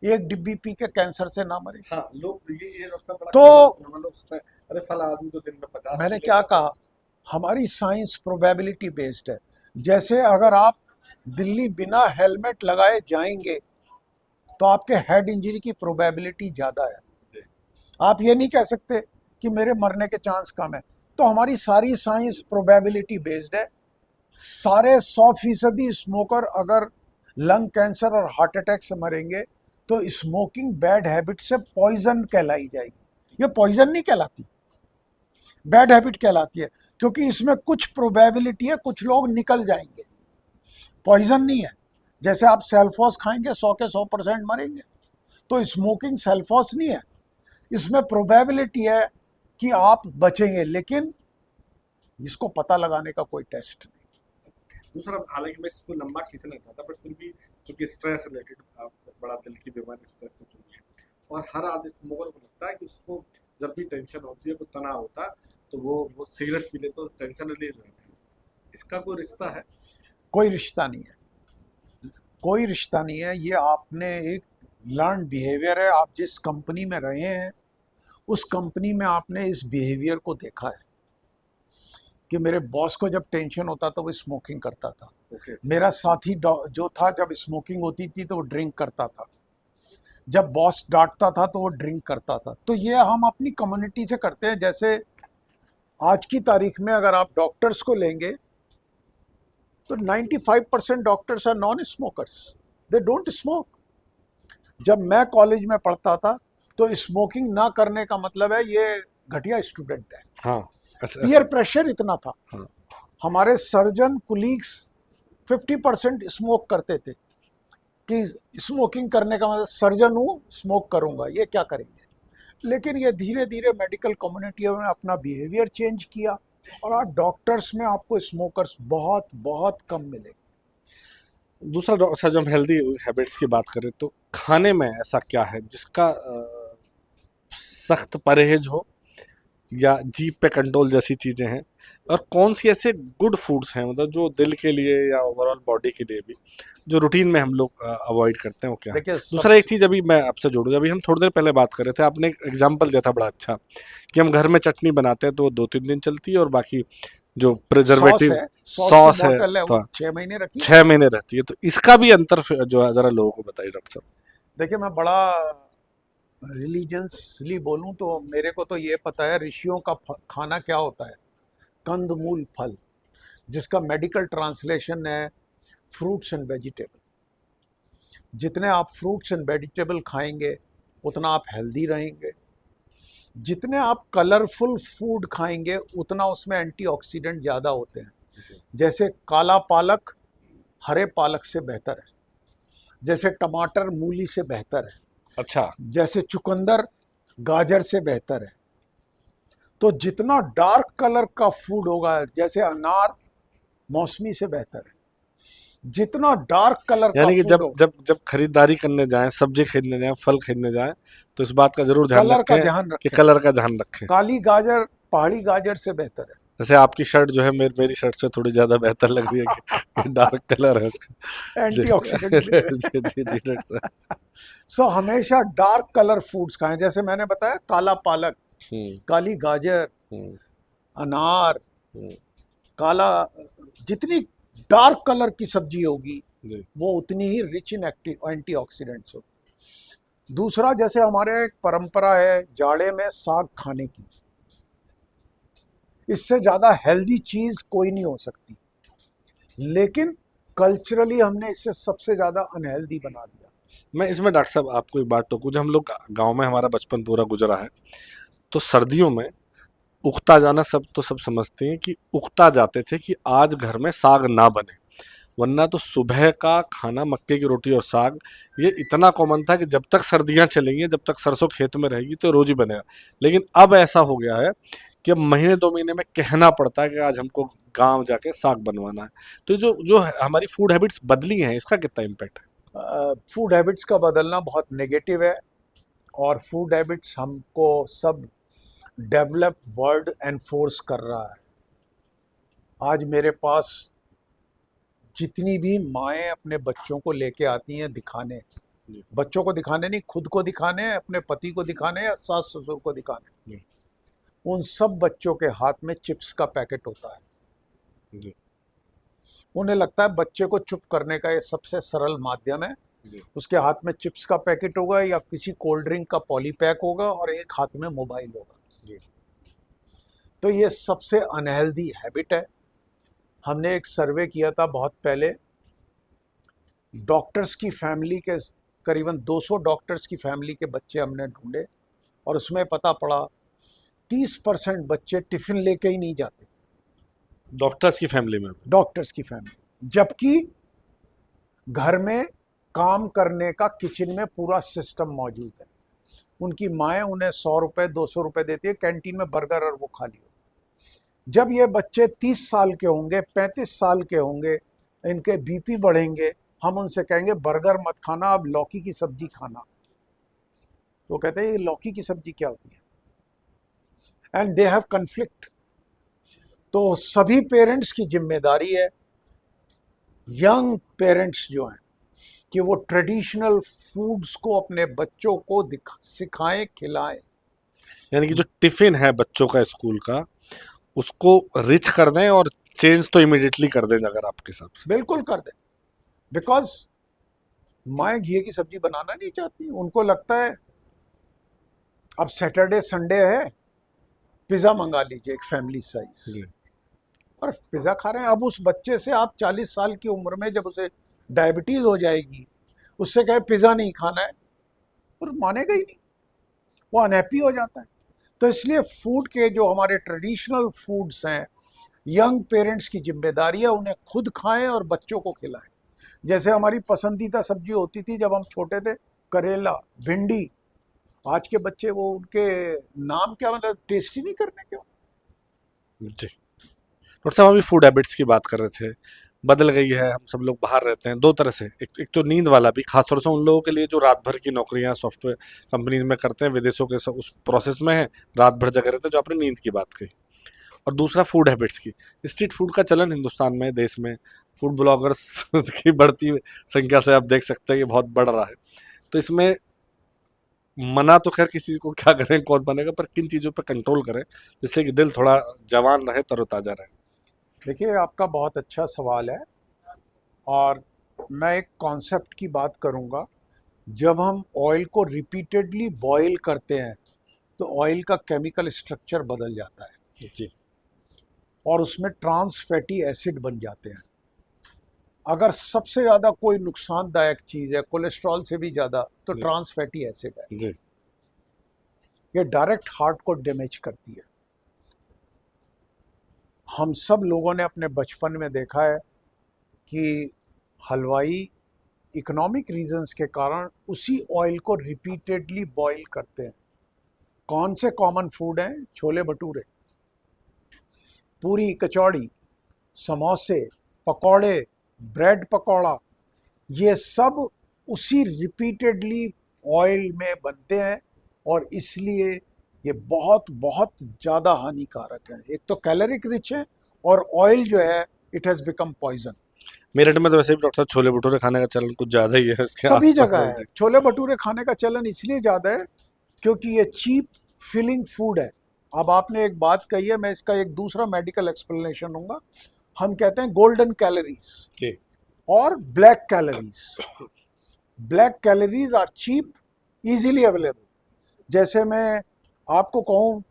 1 डिब्बी पी के कैंसर से ना मरे। हाँ, लोग ये डॉक्टर बड़ा तो लोग सोचते हैं अरे फला आदमी तो दिन में 50 मैंने पी क्या लेता है। कहा, हमारी साइंस प्रोबेबिलिटी बेस्ड है। जैसे अगर आप दिल्ली बिना हेलमेट लगाए जाएंगे तो आपके हेड इंजरी की प्रोबेबिलिटी ज़्यादा है। जी। आप ये नहीं कह सकते कि मेरे मरने के चांस कम है। तो हमारी सारी साइंस प्रोबेबिलिटी बेस्ड है। सारे 100% स्मोकर अगर लंग कैंसर और हार्ट अटैक से मरेंगे तो स्मोकिंग बैड हैबिट से पॉइजन कहलाई जाएगी। ये पॉइजन नहीं कहलाती, बैड हैबिट कहलाती है, क्योंकि इसमें कुछ प्रोबेबिलिटी है कुछ लोग निकल जाएंगे, पॉइजन नहीं है। जैसे आप सेल्फॉस खाएंगे 100 के 100% मरेंगे, तो स्मोकिंग सेल्फॉस नहीं है, इसमें प्रोबेबिलिटी है कि आप बचेंगे, लेकिन इसको पता लगाने का कोई टेस्ट नहीं। दूसरा, हालांकि मैं इसको लंबा खींचना चाहता, बट फिर भी चूंकि स्ट्रेस रिलेटेड बड़ा दिल की बीमारी स्ट्रेस से जुड़ी है, और हर आदमी स्मोकर को लगता है कि उसको जब भी टेंशन होती है, कोई तनाव होता है, तो वो सिगरेट पी ले तो टेंशन रिलीज रहती है। इसका कोई रिश्ता है? कोई रिश्ता नहीं है, कोई रिश्ता नहीं है। ये आपने एक लर्न बिहेवियर है। आप जिस कंपनी में रहे हैं उस कंपनी में आपने इस बिहेवियर को देखा है कि मेरे बॉस को जब टेंशन होता तो वो स्मोकिंग करता था। ओके। मेरा साथी जो था, जब स्मोकिंग होती थी तो वो ड्रिंक करता था, जब बॉस डांटता था तो वो ड्रिंक करता था। तो ये हम अपनी कम्युनिटी से करते हैं। जैसे आज की तारीख में अगर आप डॉक्टर्स को लेंगे तो 95% doctors are non smokers, they don't smoke. जब मैं कॉलेज में पढ़ता था तो स्मोकिंग ना करने का मतलब है ये घटिया स्टूडेंट है। हाँ, पीयर प्रेशर इतना था। हाँ। हमारे सर्जन कुलीग्स 50% स्मोक करते थे कि स्मोकिंग करने का मतलब सर्जन हूँ स्मोक करूँगा, ये क्या करेंगे। लेकिन ये धीरे धीरे मेडिकल कम्युनिटी ने अपना बिहेवियर चेंज किया और आज डॉक्टर्स में आपको स्मोकर्स बहुत बहुत कम मिलेंगे। दूसरा डॉक्टर साहब, जब हम हेल्दी हैबिट्स की बात करें तो खाने में ऐसा क्या है जिसका सख्त परहेज हो या जीभ पे कंट्रोल जैसी चीज़ें हैं, और कौन सी ऐसे गुड फूड्स हैं, मतलब जो दिल के लिए या ओवरऑल बॉडी के लिए भी जो रूटीन में हम लोग अवॉइड करते हैं, वो क्या है? देखिए, दूसरा एक चीज़ अभी मैं आपसे जोड़ूँ, अभी हम थोड़ी देर पहले बात कर रहे थे, आपने एक एग्जाम्पल दिया था बड़ा अच्छा कि हम घर में चटनी बनाते हैं तो वो 2-3 दिन चलती है, और बाकी जो प्रिजर्वेटिव सॉस है तो 6 महीने रखी। 6 महीने रहती है। तो इसका भी अंतर जो है ज़रा लोगों को बताइए डॉक्टर साहब। देखिए, मैं बड़ा रिलीजियसली बोलूं तो मेरे को तो ये पता है ऋषियों का खाना क्या होता है, कंदमूल फल, जिसका मेडिकल ट्रांसलेशन है फ्रूट्स एंड वेजिटेबल। जितने आप फ्रूट्स एंड वेजिटेबल खाएंगे उतना आप हेल्दी रहेंगे। जितने आप कलरफुल फूड खाएंगे उतना उसमें एंटीऑक्सीडेंट ज़्यादा होते हैं। जैसे काला पालक हरे पालक से बेहतर है, जैसे टमाटर मूली से बेहतर है, अच्छा, जैसे चुकंदर गाजर से बेहतर है। तो जितना डार्क कलर का फूड होगा, जैसे अनार मौसमी से बेहतर है, जितना डार्क कलर का यानी कि फूड जब होगा। जब जब खरीदारी करने जाएं, सब्जी खरीदने जाएं, फल खरीदने जाएं, तो इस बात का जरूर ध्यान कलर का रखें ध्यान कि रखें। कलर का ध्यान रखें। काली गाजर पहाड़ी गाजर से बेहतर है। जैसे आपकी शर्ट जो है मेरी शर्ट से थोड़ी ज्यादा बेहतर लग रही है कि डार्क कलर है उसका। जी एंटीऑक्सीडेंट भी है। जी जी जी डॉक्टर साहब। सो हमेशा डार्क कलर फूड्स खाएं। जैसे मैंने बताया, काला पालक, काली गाजर, हम्म, अनार, हम्म, काला, जितनी डार्क कलर की सब्जी होगी जी वो उतनी ही रिच इन एंटीऑक्सीडेंट्स होगी। दूसरा, जैसे हमारे एक परंपरा है जाड़े में साग खाने की, इससे ज़्यादा हेल्दी चीज़ कोई नहीं हो सकती, लेकिन कल्चरली हमने इससे सबसे ज़्यादा अनहेल्दी बना दिया। मैं इसमें डॉक्टर साहब आपको एक बात टोकूं, जब हम लोग गांव में हमारा बचपन पूरा गुजरा है, तो सर्दियों में उगता जाना सब समझते हैं कि उगता जाते थे कि आज घर में साग ना बने, वरना तो सुबह का खाना मक्के की रोटी और साग ये इतना कॉमन था कि जब तक सर्दियां चलेंगी, जब तक सरसों खेत में रहेगी तो रोज ही बनेगा। लेकिन अब ऐसा हो गया है कि अब महीने 2 महीने में कहना पड़ता है कि आज हमको गांव जाके साग बनवाना है। तो जो जो हमारी फूड हैबिट्स बदली हैं, इसका कितना इम्पैक्ट है? फूड हैबिट्स का बदलना बहुत नेगेटिव है, और फूड हैबिट्स हमको सब डेवलप वर्ल्ड एनफोर्स कर रहा है। आज मेरे पास जितनी भी माएँ अपने बच्चों को लेके आती हैं दिखाने, बच्चों को दिखाने नहीं, खुद को दिखाने, अपने पति को दिखाने या सास ससुर को दिखाने, उन सब बच्चों के हाथ में चिप्स का पैकेट होता है। जी। उन्हें लगता है बच्चे को चुप करने का ये सबसे सरल माध्यम है, जी। उसके हाथ में चिप्स का पैकेट होगा या किसी कोल्ड ड्रिंक का पॉली पैक होगा और एक हाथ में मोबाइल होगा। जी। तो ये सबसे अनहेल्दी हैबिट है। हमने एक सर्वे किया था बहुत पहले, डॉक्टर्स की फैमिली के, करीबन 200 डॉक्टर्स की फैमिली के बच्चे हमने ढूंढे और उसमें पता पड़ा 30% बच्चे टिफिन लेके ही नहीं जाते, डॉक्टर्स की फैमिली में। डॉक्टर्स की फैमिली, जबकि घर में काम करने का किचन में पूरा सिस्टम मौजूद है। उनकी माएँ उन्हें 100 रुपये 200 रुपये देती है, कैंटीन में बर्गर और वो खा लियो। जब ये बच्चे 30 साल के होंगे, 35 साल के होंगे, इनके बीपी बढ़ेंगे, हम उनसे कहेंगे बर्गर मत खाना, अब लौकी की सब्जी खाना। तो कहते हैं ये लौकी की सब्जी क्या होती है, एंड दे हैव कन्फ्लिक्ट। तो सभी पेरेंट्स की जिम्मेदारी है, यंग पेरेंट्स जो हैं, कि वो ट्रेडिशनल फूड्स को अपने बच्चों को सिखाएं, खिलाएं। यानी कि जो टिफिन है बच्चों का स्कूल का, उसको रिच कर दें और चेंज तो इमिडिएटली कर दें अगर आपके हिसाब से। बिल्कुल कर दें, बिकॉज माएँ घी की सब्जी बनाना नहीं चाहती। उनको लगता है अब सैटरडे संडे है, पिज़्ज़ा मंगा लीजिए एक फैमिली साइज, जी। और पिज़्ज़ा खा रहे हैं। अब उस बच्चे से आप 40 साल की उम्र में जब उसे डायबिटीज़ हो जाएगी, उससे कहे पिज़्ज़ा नहीं खाना है, और मानेगा ही नहीं, वो अनहैप्पी हो जाता है। तो इसलिए फूड के जो हमारे ट्रेडिशनल फूड्स हैं, यंग पेरेंट्स की जिम्मेदारी है उन्हें खुद खाएं और बच्चों को खिलाएं। जैसे हमारी पसंदीदा सब्जी होती थी जब हम छोटे थे, करेला, भिंडी। आज के बच्चे वो उनके नाम क्या, मतलब टेस्ट ही नहीं करने क्यों। जी। डॉक्टर साहब, अभी फूड हैबिट्स की बात कर रहे थे, बदल गई है। हम सब लोग बाहर रहते हैं दो तरह से, एक तो नींद वाला भी, खासतौर से उन लोगों के लिए जो रात भर की नौकरियां सॉफ्टवेयर कंपनीज में करते हैं, विदेशों के उस प्रोसेस में है, रात भर जगह रहते हैं, जो आपने नींद की बात कही। और दूसरा फूड हैबिट्स की, स्ट्रीट फूड का चलन हिंदुस्तान में, देश में फूड ब्लॉगर्स की बढ़ती संख्या से आप देख सकते हैं ये बहुत बढ़ रहा है। तो इसमें मना तो खैर किसी को क्या करें, कौन बनेगा, पर किन चीज़ों पर कंट्रोल करें जिससे कि दिल थोड़ा जवान रहे, तरोताज़ा रहे। देखिए, आपका बहुत अच्छा सवाल है, और मैं एक कॉन्सेप्ट की बात करूंगा। जब हम ऑयल को रिपीटेडली बॉईल करते हैं तो ऑयल का केमिकल स्ट्रक्चर बदल जाता है जी। और उसमें ट्रांस फैटी एसिड बन जाते हैं। अगर सबसे ज़्यादा कोई नुकसानदायक चीज़ है कोलेस्ट्रॉल से भी ज़्यादा, तो जी। ट्रांस फैटी एसिड है। जी। ये डायरेक्ट हार्ट को डैमेज करती है। हम सब लोगों ने अपने बचपन में देखा है कि हलवाई इकोनॉमिक रीजंस के कारण उसी ऑयल को रिपीटेडली बॉईल करते हैं। कौन से कॉमन फूड हैं? छोले भटूरे, पूरी कचौड़ी, समोसे, पकौड़े, ब्रेड पकौड़ा, ये सब उसी रिपीटेडली ऑयल में बनते हैं, और इसलिए ये बहुत बहुत ज़्यादा हानिकारक है। एक तो कैलोरिक रिच है, और ऑयल जो है it has become poison. Meerut में तो वैसे भी डॉक्टर छोले भटूरे खाने का चलन कुछ ज़्यादा ही है, इसके सभी आसपास जगह सब। है जी। छोले भटूरे खाने का चलन, इसलिए ज़्यादा है क्योंकि ये चीप फिलिंग फूड है। अब आपने एक बात कही है, मैं इसका एक दूसरा मेडिकल एक्सप्लेनेशन दूंगा। हम कहते हैं गोल्डन कैलोरीज जी। और black calories. Black calories are cheap, easily available. जैसे मैं आपको कहूँ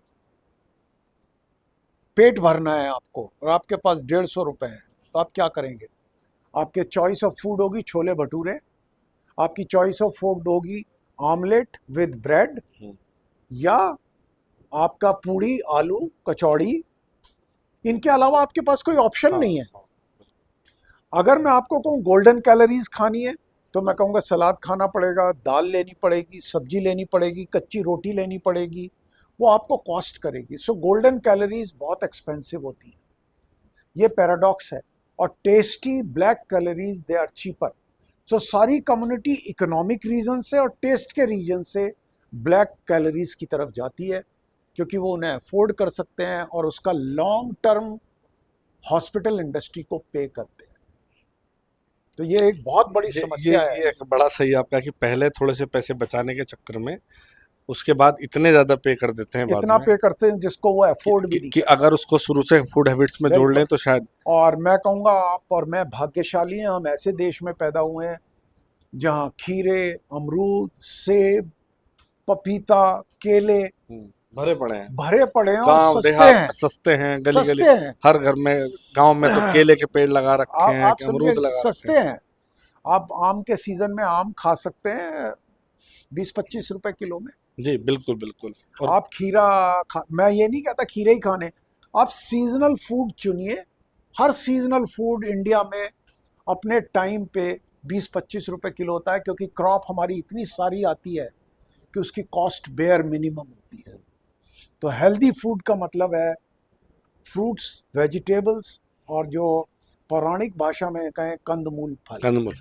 पेट भरना है आपको और आपके पास 150 रुपये है, तो आप क्या करेंगे? आपके चॉइस ऑफ फूड होगी छोले भटूरे, आपकी चॉइस ऑफ फूड होगी ऑमलेट विद ब्रेड, या आपका पूड़ी आलू कचौड़ी। इनके अलावा आपके पास कोई ऑप्शन हाँ। नहीं है। अगर मैं आपको कहूँ गोल्डन कैलोरीज खानी है, तो मैं कहूँगा सलाद खाना पड़ेगा, दाल लेनी पड़ेगी, सब्जी लेनी पड़ेगी, कच्ची रोटी लेनी पड़ेगी, वो आपको कॉस्ट करेगी। सो गोल्डन कैलोरीज बहुत एक्सपेंसिव होती है, ये पैराडॉक्स है। और tasty black calories they are cheaper. So सारी कम्युनिटी इकोनॉमिक रीजन से और टेस्ट के रीजन से ब्लैक कैलोरीज की तरफ जाती है, क्योंकि वो उन्हें अफोर्ड कर सकते हैं और उसका लॉन्ग टर्म हॉस्पिटल इंडस्ट्री को पे करते हैं। तो ये एक बहुत बड़ी समस्या है। ये एक बड़ा सही आपका कि पहले थोड़े से पैसे बचाने के चक्कर में उसके बाद इतने ज़्यादा पे कर देते हैं बाद इतना में पे करते हैं जिसको वो अफोर्ड भी नहीं कि कर। अगर उसको शुरू से फूड हैबिट्स में जोड़ बिल्कुल। लें तो शायद। और मैं कहूँगा आप और मैं भाग्यशाली हैं, हम ऐसे देश में पैदा हुए हैं जहाँ खीरे, अमरूद, सेब, पपीता, केले भरे पड़े हैं। भरे पड़े हैं और गांव सस्ते देहात हैं। सस्ते हैं, गली गली सस्ते हैं। हर घर में। गांव में तो केले के पेड़ लगा रखे हैं, आप कि समझे, अमरूद लगा रखे सस्ते हैं। हैं। आप आम के सीजन में आम खा सकते हैं 20-25 रुपए किलो में। जी बिल्कुल बिल्कुल। और आप खीरा मैं ये नहीं कहता खीरे ही खाने, आप सीजनल फूड चुनिए। हर सीजनल फूड इंडिया में अपने टाइम पे 20-25 रुपए किलो होता है, क्योंकि क्रॉप हमारी इतनी सारी आती है कि उसकी कॉस्ट बेयर मिनिमम होती है। तो हेल्दी फूड का मतलब है फ्रूट्स, वेजिटेबल्स, और जो पौराणिक भाषा में कहें कंदमूल फल। कंदमूल।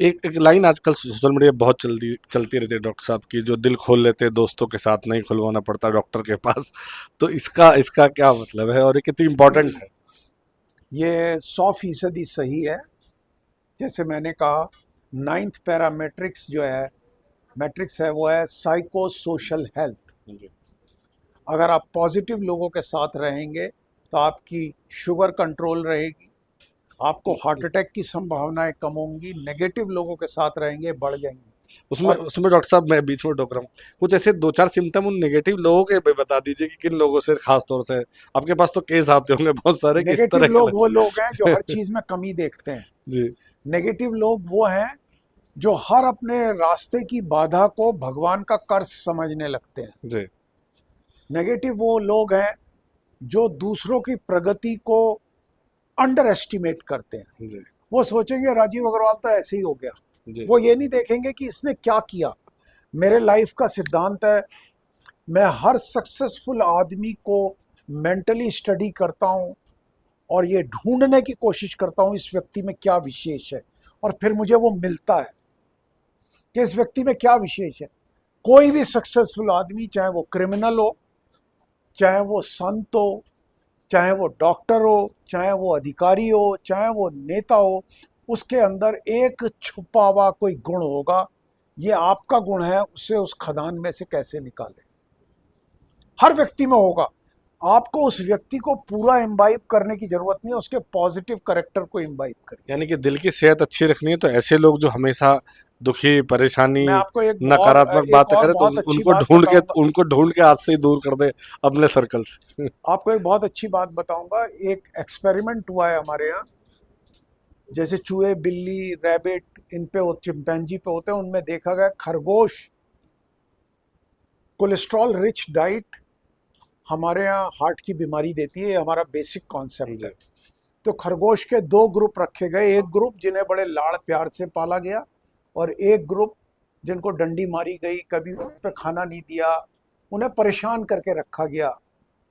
एक एक लाइन आजकल सोशल मीडिया पे बहुत चलती चलती रहती है डॉक्टर साहब की, जो दिल खोल लेते हैं दोस्तों के साथ, नहीं खुलवाना पड़ता डॉक्टर के पास। तो इसका इसका क्या मतलब है और ये कितनी इम्पोर्टेंट है? ये 100% सही है। जैसे मैंने कहा, नाइन्थ पैरामेट्रिक्स जो है, मैट्रिक्स है, वो है साइको सोशल हेल्थ। जी अगर आप पॉजिटिव लोगों के साथ रहेंगे तो आपकी शुगर कंट्रोल रहेगी, आपको हार्ट अटैक की संभावनाएं कम होंगी। नेगेटिव लोगों के साथ रहेंगे, बढ़ जाएंगी। उसमें और उसमें डॉक्टर साहब मैं बीच में टोक रहा हूँ, कुछ ऐसे दो चार सिम्टम उन नेगेटिव लोगों के भी बता दीजिए कि किन लोगों से खास तौर से। आपके पास तो केस आते होंगे बहुत सारे कि इस नेगेटिव तरह के लोग वो लोग हैं जो हर लोग। चीज में कमी देखते हैं। जी नेगेटिव लोग वो हैं जो हर अपने रास्ते की बाधा को भगवान का कर्ज समझने लगते हैं। जी नेगेटिव वो लोग हैं जो दूसरों की प्रगति को अंडर एस्टिमेट करते हैं। जी वो सोचेंगे राजीव अग्रवाल तो ऐसे ही हो गया। जी वो ये नहीं देखेंगे कि इसने क्या किया। मेरे लाइफ का सिद्धांत है, मैं हर सक्सेसफुल आदमी को मेंटली स्टडी करता हूँ और ये ढूंढने की कोशिश करता हूँ इस व्यक्ति में क्या विशेष है, और फिर मुझे वो मिलता है कि इस व्यक्ति में क्या विशेष है। कोई भी सक्सेसफुल आदमी, चाहे वो क्रिमिनल हो, चाहे वो संत हो, चाहे वो डॉक्टर हो, चाहे वो अधिकारी हो, चाहे वो नेता हो, उसके अंदर एक छुपा हुआ कोई गुण होगा। ये आपका गुण है, उसे उस खदान में से कैसे निकालें। हर व्यक्ति में होगा। आपको उस व्यक्ति को पूरा इम्बाइब करने की जरूरत नहीं है, उसके पॉजिटिव करेक्टर को इम्बाइब करिए। यानी कि दिल की सेहत अच्छी रखनी है तो ऐसे लोग जो हमेशा दुखी, परेशानी, मैं आपको नकारात्मक एक बातें और करे, तो बहुत अच्छी उनको बात ढूंढ के बताऊंगा। उनको ढूंढ के आज से ही दूर कर दे अपने सर्कल से। आपको एक बहुत अच्छी बात बताऊंगा। एक एक्सपेरिमेंट हुआ है हमारे यहाँ। जैसे चूहे, बिल्ली, रैबिट, इन पे चिंपैंजी पे होते हैं, उनमें देखा गया खरगोश कोलेस्ट्रॉल रिच डाइट हमारे यहाँ हार्ट की बीमारी देती है। ये हमारा बेसिक कॉन्सेप्ट जी है। तो खरगोश के दो ग्रुप रखे गए, एक ग्रुप जिन्हें बड़े लाड़ प्यार से पाला गया, और एक ग्रुप जिनको डंडी मारी गई, कभी उन पे खाना नहीं दिया, उन्हें परेशान करके रखा गया,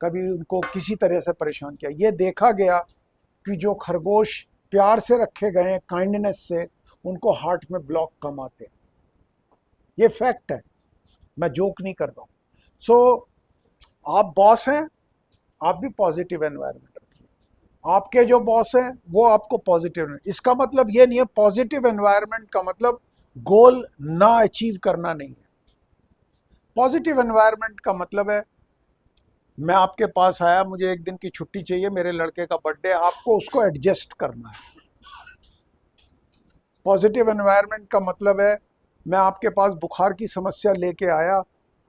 कभी उनको किसी तरह से परेशान किया। ये देखा गया कि जो खरगोश प्यार से रखे गए हैं, काइंडनेस से, उनको हार्ट में ब्लॉक कम आते हैं। ये फैक्ट है, मैं जोक नहीं कर रहा हूँ। सो आप बॉस हैं, आप भी पॉजिटिव एनवायरनमेंट रखिए। आपके जो बॉस हैं वो आपको पॉजिटिव, इसका मतलब ये नहीं है, पॉजिटिव एनवायरनमेंट का मतलब गोल ना अचीव करना नहीं है। पॉजिटिव एनवायरनमेंट का मतलब है, मैं आपके पास आया, मुझे एक दिन की छुट्टी चाहिए, मेरे लड़के का बर्थडे, आपको उसको एडजस्ट करना है। पॉजिटिव एनवायरनमेंट का मतलब है, मैं आपके पास बुखार की समस्या लेके आया,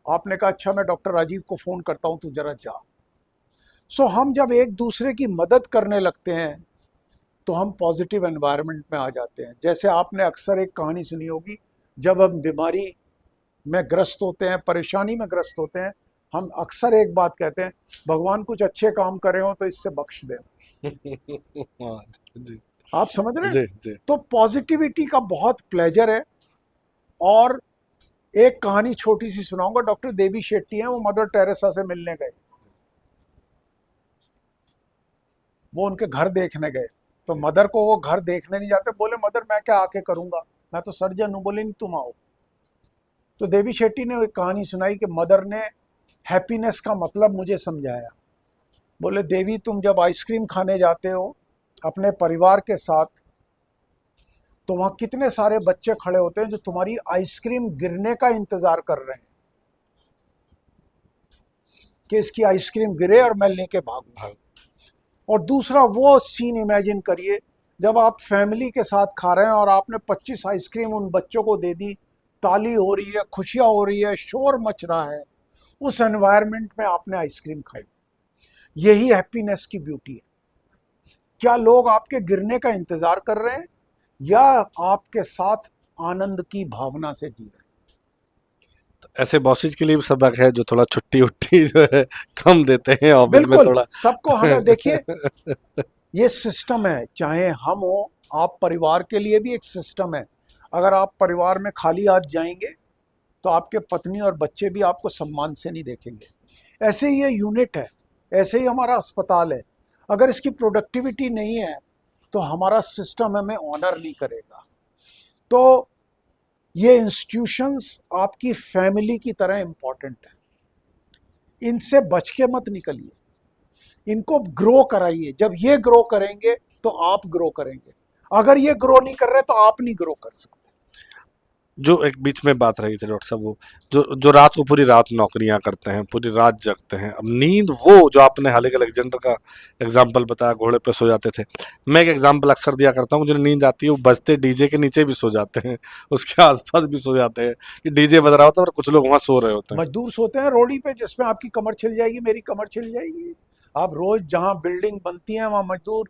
आपने कहा अच्छा मैं डॉक्टर राजीव को फ़ोन करता हूँ, तू जरा जा। सो हम जब एक दूसरे की मदद करने लगते हैं तो हम पॉजिटिव एनवायरनमेंट में आ जाते हैं। जैसे आपने अक्सर एक कहानी सुनी होगी, जब हम बीमारी में ग्रस्त होते हैं, परेशानी में ग्रस्त होते हैं, हम अक्सर एक बात कहते हैं, भगवान कुछ अच्छे काम करे हो तो इससे बख्श दे। हाँ, जी आप समझ रहे हैं? जी जी तो पॉजिटिविटी का बहुत प्लेजर है। और एक कहानी छोटी सी सुनाऊंगा। डॉक्टर देवी शेट्टी हैं, वो मदर टेरेसा से मिलने गए, वो उनके घर देखने गए। तो मदर को वो घर देखने नहीं जाते, बोले मदर मैं क्या आके करूंगा, मैं तो सर्जन हूं। बोले नहीं, तुम आओ। तो देवी शेट्टी ने एक कहानी सुनाई कि मदर ने हैप्पीनेस का मतलब मुझे समझाया। बोले देवी, तुम जब आइसक्रीम खाने जाते हो अपने परिवार के साथ, तो वहां कितने सारे बच्चे खड़े होते हैं जो तुम्हारी आइसक्रीम गिरने का इंतजार कर रहे हैं कि इसकी आइसक्रीम गिरे और मैं लेके भागूं। हाँ और दूसरा वो सीन इमेजिन करिए जब आप फैमिली के साथ खा रहे हैं और आपने 25 आइसक्रीम उन बच्चों को दे दी, ताली हो रही है, खुशियां हो रही है, शोर मच रहा है, उस एनवायरनमेंट में आपने आइसक्रीम खाई, यही हैप्पीनेस की ब्यूटी है। क्या लोग आपके गिरने का इंतजार कर रहे हैं या आपके साथ आनंद की भावना से जी रहे हैं? ऐसे बॉसेज के लिए भी सबक है जो थोड़ा छुट्टी उट्टी जो है कम देते हैं ऑफिस में बिल्कुल, थोड़ा। सबको हमें देखिए, ये सिस्टम है, चाहे हम हो, आप परिवार के लिए भी एक सिस्टम है। अगर आप परिवार में खाली हाथ जाएंगे तो आपके पत्नी और बच्चे भी आपको सम्मान से नहीं देखेंगे। ऐसे ही ये यूनिट है, ऐसे ही हमारा अस्पताल है। अगर इसकी प्रोडक्टिविटी नहीं है तो हमारा सिस्टम हमें ऑनर नहीं करेगा। तो ये इंस्टीट्यूशंस आपकी फैमिली की तरह इंपॉर्टेंट है। इनसे बच के मत निकलिए, इनको ग्रो कराइए। जब ये ग्रो करेंगे तो आप ग्रो करेंगे। अगर ये ग्रो नहीं कर रहे तो आप नहीं ग्रो कर सकते। जो एक बीच में बात रही थी डॉक्टर साहब, वो जो जो रात को पूरी रात नौकरियां करते हैं, पूरी रात जगते हैं, अब नींद, वो जो आपने हाल के अलेक्जेंडर का एग्जाम्पल बताया, घोड़े पे सो जाते थे, मैं एक एग्जाम्पल अक्सर दिया करता हूँ, जिन्हें नींद आती है वो बजते डीजे के नीचे भी सो जाते हैं, उसके आसपास भी सो जाते हैं कि डीजे बज रहा होता है और कुछ लोग वहाँ सो रहे होते हैं। मजदूर सोते हैं रोडी पे, जिसमें आपकी कमर छिल जाएगी, मेरी कमर छिल जाएगी। आप रोज जहां बिल्डिंग बनती है वहां मजदूर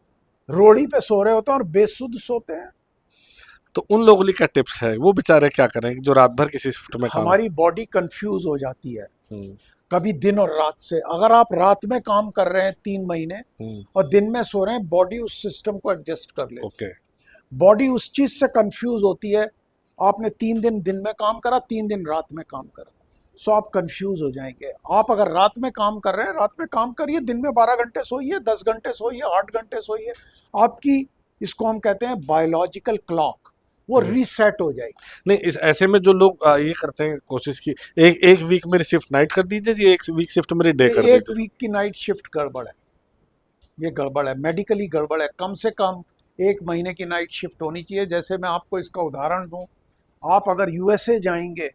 रोडी पे सो रहे होते हैं और बेसुध सोते हैं। तो उन लोगों के लिए क्या टिप्स है, वो बेचारे क्या करें जो रात भर किसी शिफ्ट में काम। हमारी बॉडी कंफ्यूज हो जाती है हम्म, कभी दिन और रात से। अगर आप रात में काम कर रहे हैं 3 महीने हम्म, और दिन में सो रहे हैं, बॉडी उस सिस्टम को एडजस्ट कर लेती ओके। है। बॉडी उस चीज से कंफ्यूज होती है। आपने 3 दिन दिन में काम करा, 3 दिन रात में काम करा, सो आप कंफ्यूज हो जाएंगे। आप अगर रात में काम कर रहे हैं, रात में काम करिए, दिन में 12 घंटे सोइए, 10 घंटे सोइए, 8 घंटे सोइए। आपकी, इसको हम कहते हैं बायोलॉजिकल क्लॉक, वो रीसेट हो जाएगी। नहीं, इस ऐसे में जो लोग ये करते हैं कोशिश की, एक एक वीक मेरी शिफ्ट नाइट कर दीजिए जी, एक वीक शिफ्ट मेरी डे कर एक दीजिए। वीक की नाइट शिफ्ट गड़बड़ है, ये गड़बड़ है, मेडिकली गड़बड़ है। कम से कम 1 महीने की नाइट शिफ्ट होनी चाहिए। जैसे मैं आपको इसका उदाहरण दूं, आप अगर यूएसए जाएंगे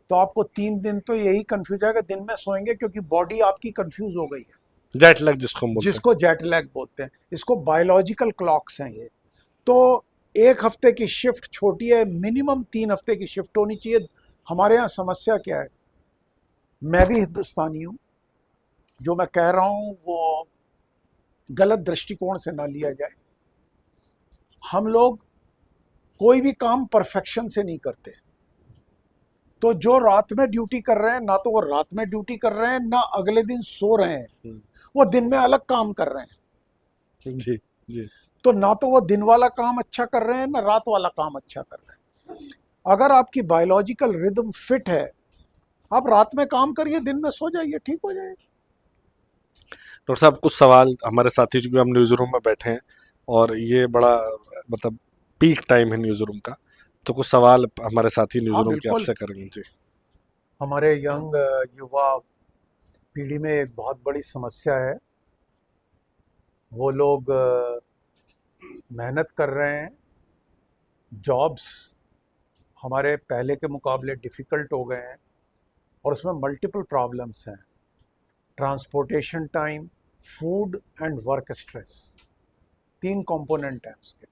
तो आपको 3 दिन तो यही कंफ्यूज आएगा, दिन में सोएंगे क्योंकि बॉडी आपकी कंफ्यूज हो गई है, जेट लैग जिसको हम बोलते हैं। जिसको जेट लैग बोलते हैं। इसको बायोलॉजिकल क्लॉक्स हैं ये। तो 1 हफ्ते की शिफ्ट छोटी है, मिनिमम 3 हफ्ते की शिफ्ट होनी चाहिए। हमारे यहाँ समस्या क्या है, मैं भी हिंदुस्तानी हूँ, जो मैं कह रहा हूँ वो गलत दृष्टिकोण से ना लिया जाए। हम लोग कोई भी काम परफेक्शन से नहीं करते। तो जो रात में ड्यूटी कर रहे हैं, ना तो वो रात में ड्यूटी कर रहे हैं, ना अगले दिन सो रहे हैं, हम्म, वो दिन में अलग काम कर रहे हैं। जी, जी। तो ना तो वो दिन वाला काम अच्छा कर रहे हैं, ना रात वाला काम अच्छा कर रहे हैं। अगर आपकी बायोलॉजिकल रिदम फिट है, आप रात में काम करिए, दिन में सो जाइए, ठीक हो जाएगा। डॉक्टर साहब, कुछ सवाल हमारे साथी, चूंकि हम न्यूज़ रूम में बैठे हैं और ये बड़ा, मतलब पीक टाइम है न्यूज़ रूम का, तो कुछ सवाल हमारे साथी न्यूज़ हाँ रूम के बिल्कुल, आपसे करेंगे जी। हमारे यंग युवा पीढ़ी में एक बहुत बड़ी समस्या है। वो लोग मेहनत कर रहे हैं, जॉब्स हमारे पहले के मुकाबले डिफ़िकल्ट हो गए हैं और उसमें मल्टीपल प्रॉब्लम्स हैं। Transportation time, food and work stress, 3 component हैं उसके।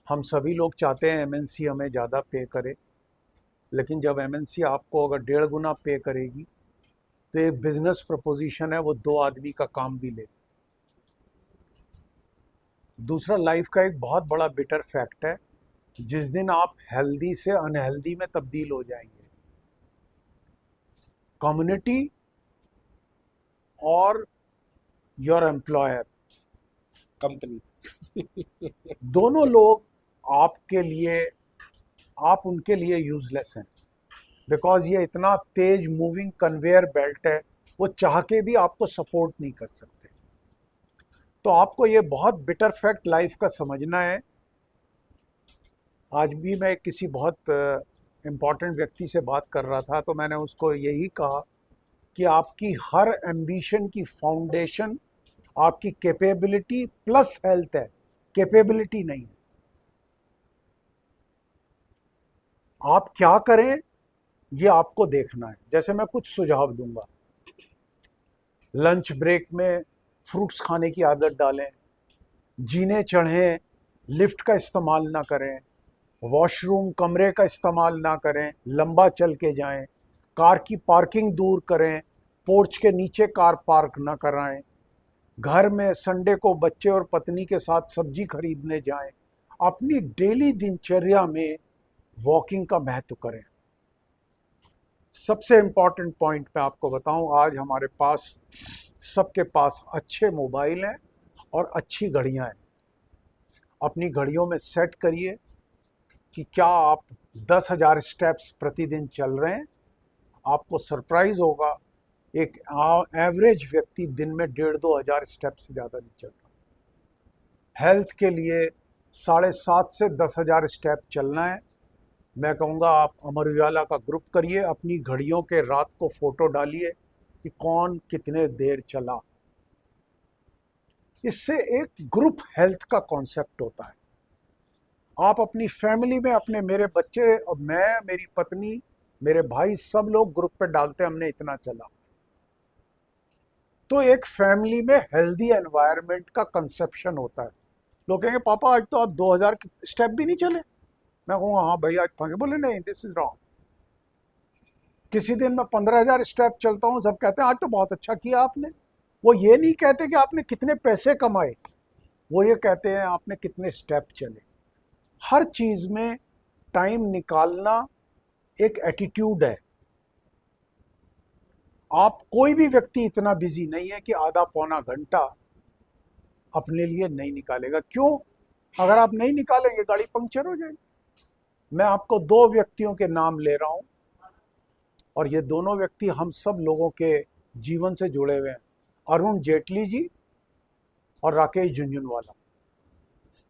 हम सभी लोग चाहते हैं एमएनसी हमें ज़्यादा पे करे, लेकिन जब एमएनसी आपको अगर 1.5 गुना पे करेगी तो एक बिजनेस प्रपोजिशन है, वो 2 आदमी का काम भी ले। दूसरा, लाइफ का एक बहुत बड़ा बिटर फैक्ट है, जिस दिन आप हेल्दी से अनहेल्दी में तब्दील हो जाएंगे, कम्युनिटी और योर एम्प्लॉयर, कंपनी। दोनों लोग आपके लिए, आप उनके लिए यूजलेस हैं। बिकॉज ये इतना तेज मूविंग कन्वेयर बेल्ट है, वो चाह के भी आपको सपोर्ट नहीं कर सकते। तो आपको ये बहुत बिटर फैक्ट लाइफ का समझना है। आज भी मैं किसी बहुत इम्पॉर्टेंट व्यक्ति से बात कर रहा था, तो मैंने उसको यही कहा कि आपकी हर एम्बिशन की फाउंडेशन आपकी कैपेबिलिटी प्लस हेल्थ है, कैपेबिलिटी नहीं है। आप क्या करें ये आपको देखना है। जैसे मैं कुछ सुझाव दूंगा, लंच ब्रेक में फ्रूट्स खाने की आदत डालें, जीने चढ़ें लिफ्ट का इस्तेमाल ना करें, वॉशरूम कमरे का इस्तेमाल ना करें, लंबा चल के जाएं, कार की पार्किंग दूर करें, पोर्च के नीचे कार पार्क ना कराएं, घर में संडे को बच्चे और पत्नी के साथ सब्जी खरीदने जाएं। अपनी डेली दिनचर्या में वॉकिंग का महत्व करें। सबसे इम्पॉर्टेंट पॉइंट मैं आपको बताऊं, आज हमारे पास सबके पास अच्छे मोबाइल हैं और अच्छी घड़ियां हैं। अपनी घड़ियों में सेट करिए कि क्या आप 10,000 स्टेप्स प्रतिदिन चल रहे हैं। आपको सरप्राइज होगा, एक एवरेज व्यक्ति दिन में 1,500-2,000 स्टेप से ज़्यादा नहीं चल रहा। हेल्थ के लिए 7,500 से 10,000 स्टेप चलना है। मैं कहूँगा आप अमर उजाला का ग्रुप करिए, अपनी घड़ियों के रात को फोटो डालिए कि कौन कितने देर चला। इससे एक ग्रुप हेल्थ का कॉन्सेप्ट होता है। आप अपनी फैमिली में अपने, मेरे बच्चे और मैं, मेरी पत्नी, मेरे भाई, सब लोग ग्रुप पे डालते हैं हमने इतना चला। तो एक फैमिली में हेल्दी एनवायरनमेंट का कंसेप्शन होता है। लोग कहेंगे पापा आज तो आप 2,000 स्टेप भी नहीं चले। मैं कहूँगा हाँ भाई आज फंगे। बोले नहीं, दिस इज रॉन्ग। किसी दिन मैं 15,000 स्टेप चलता हूँ, सब कहते हैं आज तो बहुत अच्छा किया आपने। वो ये नहीं कहते कि आपने कितने पैसे कमाए, वो ये कहते हैं आपने कितने स्टेप चले। हर चीज में टाइम निकालना एक एटीट्यूड है। आप कोई भी व्यक्ति इतना बिजी नहीं है कि आधा पौना घंटा अपने लिए नहीं निकालेगा। क्यों? अगर आप नहीं निकालेंगे गाड़ी पंक्चर हो जाएगी। मैं आपको 2 व्यक्तियों के नाम ले रहा हूं और ये दोनों व्यक्ति हम सब लोगों के जीवन से जुड़े हुए हैं, अरुण जेटली जी और राकेश झुनझुनवाला।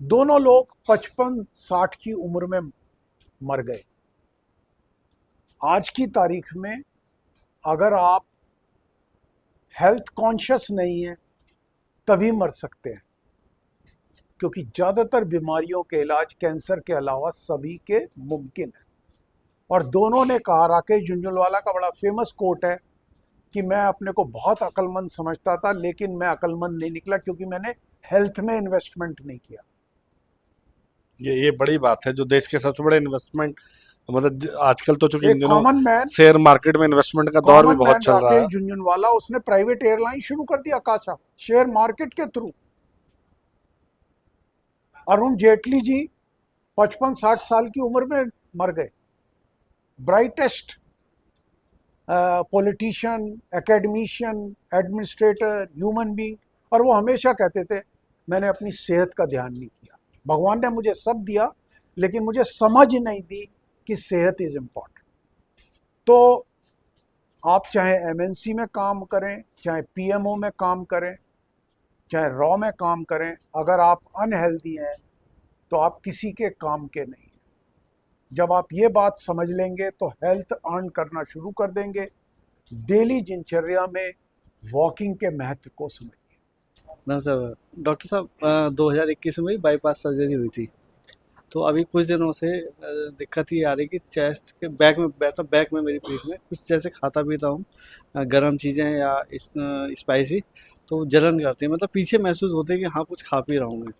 दोनों लोग 55-60 की उम्र में मर गए। आज की तारीख में अगर आप हेल्थ कॉन्शियस नहीं है तभी मर सकते हैं, क्योंकि ज़्यादातर बीमारियों के इलाज कैंसर के अलावा सभी के मुमकिन है। और दोनों ने कहा, राकेश झुनझुनवाला का बड़ा फेमस कोट है कि मैं अपने को बहुत अक्लमंद समझता था लेकिन मैं अक्लमंद नहीं निकला क्योंकि मैंने हेल्थ में इन्वेस्टमेंट नहीं किया। ये बड़ी बात है, जो देश के सबसे बड़े इन्वेस्टमेंट, मतलब आजकल तो चूंकि इन एक दिनों कॉमन मैन, शेयर मार्केट में इन्वेस्टमेंट का दौर भी कॉमन बहुत मैन चल रहा है। राकेश झुनझुनवाला, उसने प्राइवेट एयरलाइन शुरू कर दिया आकाशा, शेयर मार्केट के थ्रू। अरुण जेटली जी 55-60 साल की उम्र में मर गए। Brightest politician, academician, administrator, human being. और वो हमेशा कहते थे मैंने अपनी सेहत का ध्यान नहीं किया। भगवान ने मुझे सब दिया लेकिन मुझे समझ नहीं दी कि सेहत इज इम्पॉर्टेंट। तो आप चाहे एमएनसी में काम करें, चाहे पीएमओ में काम करें, चाहे रॉ में काम करें, अगर आप अनहेल्दी हैं तो आप किसी के काम के नहीं हैं। जब आप ये बात समझ लेंगे तो हेल्थ अर्न करना शुरू कर देंगे। डेली दिनचर्या में वॉकिंग के महत्व को समझिए। नमस्कार डॉक्टर साहब, 2021 में बाईपास सर्जरी हुई थी। तो अभी कुछ दिनों से दिक्कत ये आ रही कि चेस्ट के बैक में, बैक में मेरी पीठ में कुछ जैसे खाता पीता हूँ गर्म चीज़ें या स्पाइसी, तो जलन करती है। मतलब पीछे महसूस होते है कि हाँ कुछ खा पी रहा हूँ मैं।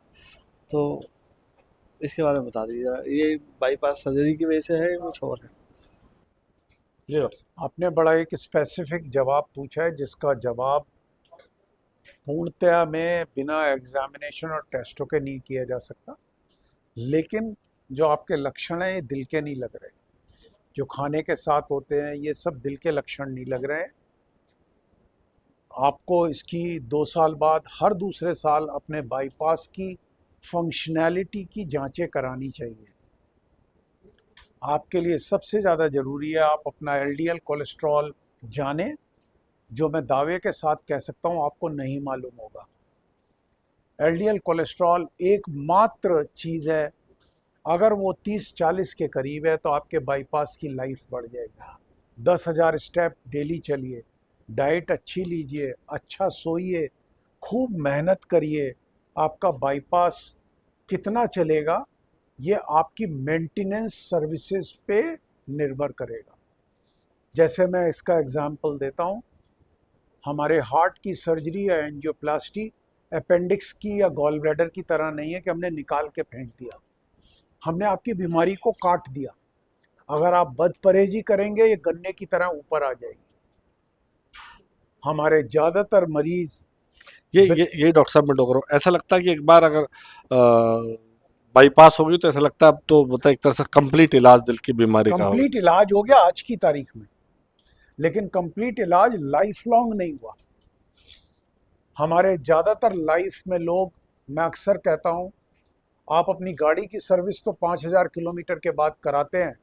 तो इसके बारे में बता दीजिए ज़रा, ये बाईपास सर्जरी की वजह से है या कुछ और है? जी डॉक्टर साहब। आपने बड़ा एक स्पेसिफिक जवाब पूछा है जिसका जवाब पूर्णतया में बिना एग्जामिनेशन और टेस्टों के नहीं किया जा सकता। लेकिन जो आपके लक्षण हैं ये दिल के नहीं लग रहे, जो खाने के साथ होते हैं ये सब दिल के लक्षण नहीं लग रहे हैं। आपको इसकी 2 साल बाद हर दूसरे साल अपने बाईपास की फंक्शनैलिटी की जांचें करानी चाहिए। आपके लिए सबसे ज़्यादा ज़रूरी है आप अपना एलडीएल कोलेस्ट्रॉल जानें, जो मैं दावे के साथ कह सकता हूँ आपको नहीं मालूम होगा। एलडीएल कोलेस्ट्रॉल एकमात्र चीज़ है, अगर वो 30-40 के करीब है तो आपके बाईपास की लाइफ बढ़ जाएगी। 10,000 स्टेप डेली चलिए, डाइट अच्छी लीजिए, अच्छा सोइए, खूब मेहनत करिए। आपका बाईपास कितना चलेगा ये आपकी मेंटेनेंस सर्विसेज पे निर्भर करेगा। जैसे मैं इसका एग्जांपल देता हूँ, हमारे हार्ट की सर्जरी या एंजियोप्लास्टी अपेंडिक्स की या गॉल ब्लैडर की तरह नहीं है कि हमने निकाल के फेंक दिया। हमने आपकी बीमारी को काट दिया। अगर आप बदपरहेजी करेंगे ये गन्ने की तरह ऊपर आ जाएगी। हमारे ज़्यादातर मरीज ये डॉक्टर साहब मैं टोक रहा हूँ, ऐसा लगता है कि एक बार अगर बाईपास होगी तो ऐसा लगता है अब तो मतलब एक तरह से कंप्लीट इलाज दिल की बीमारी का होगा। कंप्लीट इलाज हो गया आज की तारीख में, लेकिन कंप्लीट इलाज लाइफ लॉन्ग नहीं हुआ। हमारे ज़्यादातर लाइफ में लोग, मैं अक्सर कहता हूँ, आप अपनी गाड़ी की सर्विस तो 5,000 किलोमीटर के बाद कराते हैं,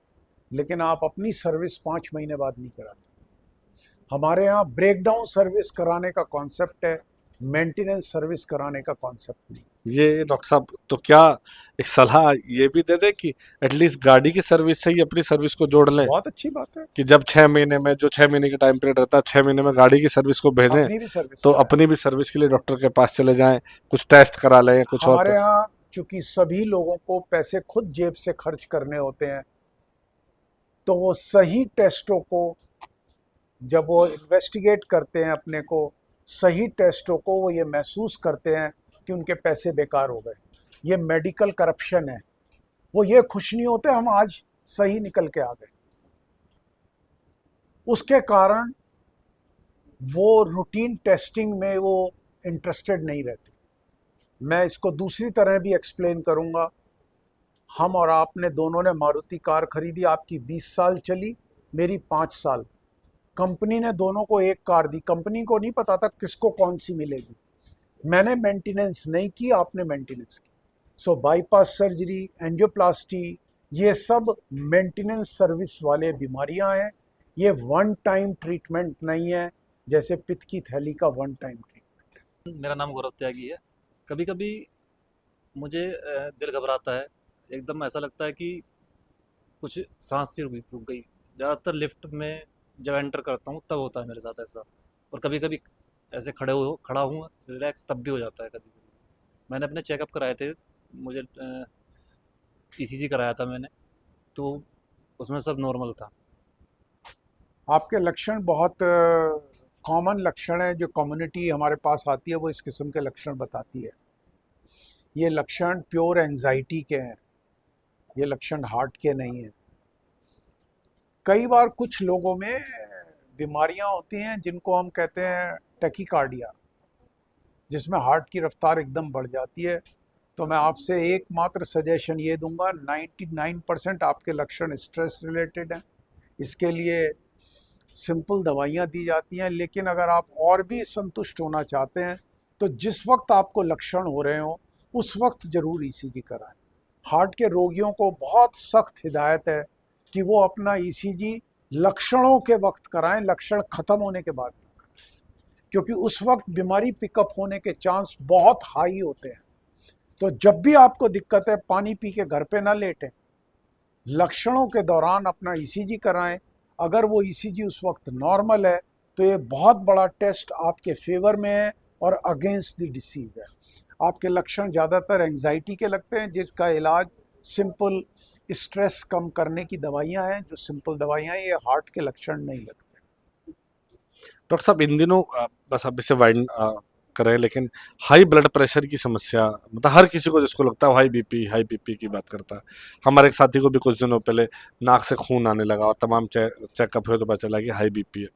लेकिन आप अपनी सर्विस 5 महीने बाद नहीं कराते। हमारे यहाँ ब्रेकडाउन सर्विस कराने का कॉन्सेप्ट है, मेंटेनेंस सर्विस कराने का कॉन्सेप्ट नहीं। ये डॉक्टर साहब तो क्या एक सलाह ये भी दे दे कि एटलीस्ट गाड़ी की सर्विस से ही अपनी सर्विस को जोड़ लें, बहुत अच्छी बात है, कि जब 6 महीने में जो 6 महीने का टाइम पीरियड रहता है 6 महीने में गाड़ी की सर्विस को भेजें, अपनी भी सर्विस तो कराएं। अपनी भी सर्विस के लिए डॉक्टर के पास चले जाएं, कुछ टेस्ट करा लें, कुछ और हमारे यहाँ चूंकि सभी लोगों को पैसे खुद जेब से खर्च करने होते हैं, तो वो सही टेस्टों को जब वो इन्वेस्टिगेट करते हैं, अपने को सही टेस्टों को वो ये महसूस करते हैं कि उनके पैसे बेकार हो गए। ये मेडिकल करप्शन है। वो ये खुश नहीं होते हम आज सही निकल के आ गए। उसके कारण वो रूटीन टेस्टिंग में वो इंटरेस्टेड नहीं रहते। मैं इसको दूसरी तरह भी एक्सप्लेन करूंगा। हम और आपने दोनों ने मारुति कार खरीदी, आपकी 20 साल चली, मेरी 5 साल। कंपनी ने दोनों को एक कार दी, कंपनी को नहीं पता था किसको कौन सी मिलेगी। मैंने मेंटेनेंस नहीं की, आपने मेंटेनेंस की। सो बाईपास सर्जरी, एंजियोप्लास्टी, ये सब मेंटेनेंस सर्विस वाले बीमारियां हैं। ये वन टाइम ट्रीटमेंट नहीं है, जैसे पित्त की थैली का वन टाइम ट्रीटमेंट। मेरा नाम गौरव त्यागी है। कभी कभी मुझे दिल घबराता है, एकदम ऐसा लगता है कि कुछ सांस सी रुक गई। ज़्यादातर लिफ्ट में जब एंटर करता हूँ तब होता है मेरे साथ ऐसा, और कभी कभी ऐसे खड़ा हूँ रिलैक्स तब भी हो जाता है कभी कभी। मैंने अपने चेकअप कराए थे, मुझे ईसीजी कराया था मैंने, तो उसमें सब नॉर्मल था। आपके लक्षण बहुत कॉमन लक्षण है। जो कम्युनिटी हमारे पास आती है वो इस किस्म के लक्षण बताती है। ये लक्षण प्योर एंजाइटी के हैं, ये लक्षण हार्ट के नहीं हैं। कई बार कुछ लोगों में बीमारियां होती हैं जिनको हम कहते हैं टैकीकार्डिया, जिसमें हार्ट की रफ्तार एकदम बढ़ जाती है। तो मैं आपसे एकमात्र सजेशन ये दूंगा, 99% आपके लक्षण स्ट्रेस रिलेटेड हैं। इसके लिए सिंपल दवाइयाँ दी जाती हैं, लेकिन अगर आप और भी संतुष्ट होना चाहते हैं तो जिस वक्त आपको लक्षण हो रहे हो उस वक्त ज़रूर ईसीजी कराएं। हार्ट के रोगियों को बहुत सख्त हिदायत है कि वो अपना ईसीजी लक्षणों के वक्त कराएं, लक्षण ख़त्म होने के बाद ना कराएं, क्योंकि उस वक्त बीमारी पिकअप होने के चांस बहुत हाई होते हैं। तो जब भी आपको दिक्कत है, पानी पी के घर पे ना लेटें, लक्षणों के दौरान अपना ईसीजी कराएं। अगर वो ईसीजी उस वक्त नॉर्मल है तो ये बहुत बड़ा टेस्ट आपके फेवर में है और अगेंस्ट द डिसीज है। आपके लक्षण ज़्यादातर एंजाइटी के लगते हैं, जिसका इलाज सिंपल स्ट्रेस कम करने की दवाइयाँ हैं, जो सिंपल दवाइयाँ हैं। ये हार्ट के लक्षण नहीं लगते। डॉक्टर साहब इन दिनों बस अब इसे वाइंड करें, लेकिन हाई ब्लड प्रेशर की समस्या मतलब हर किसी को जिसको लगता है हाई बीपी की बात करता है। हमारे एक साथी को भी कुछ दिनों पहले नाक से खून आने लगा और तमाम चेकअप हुए तो पता चला कि हाई बीपी है।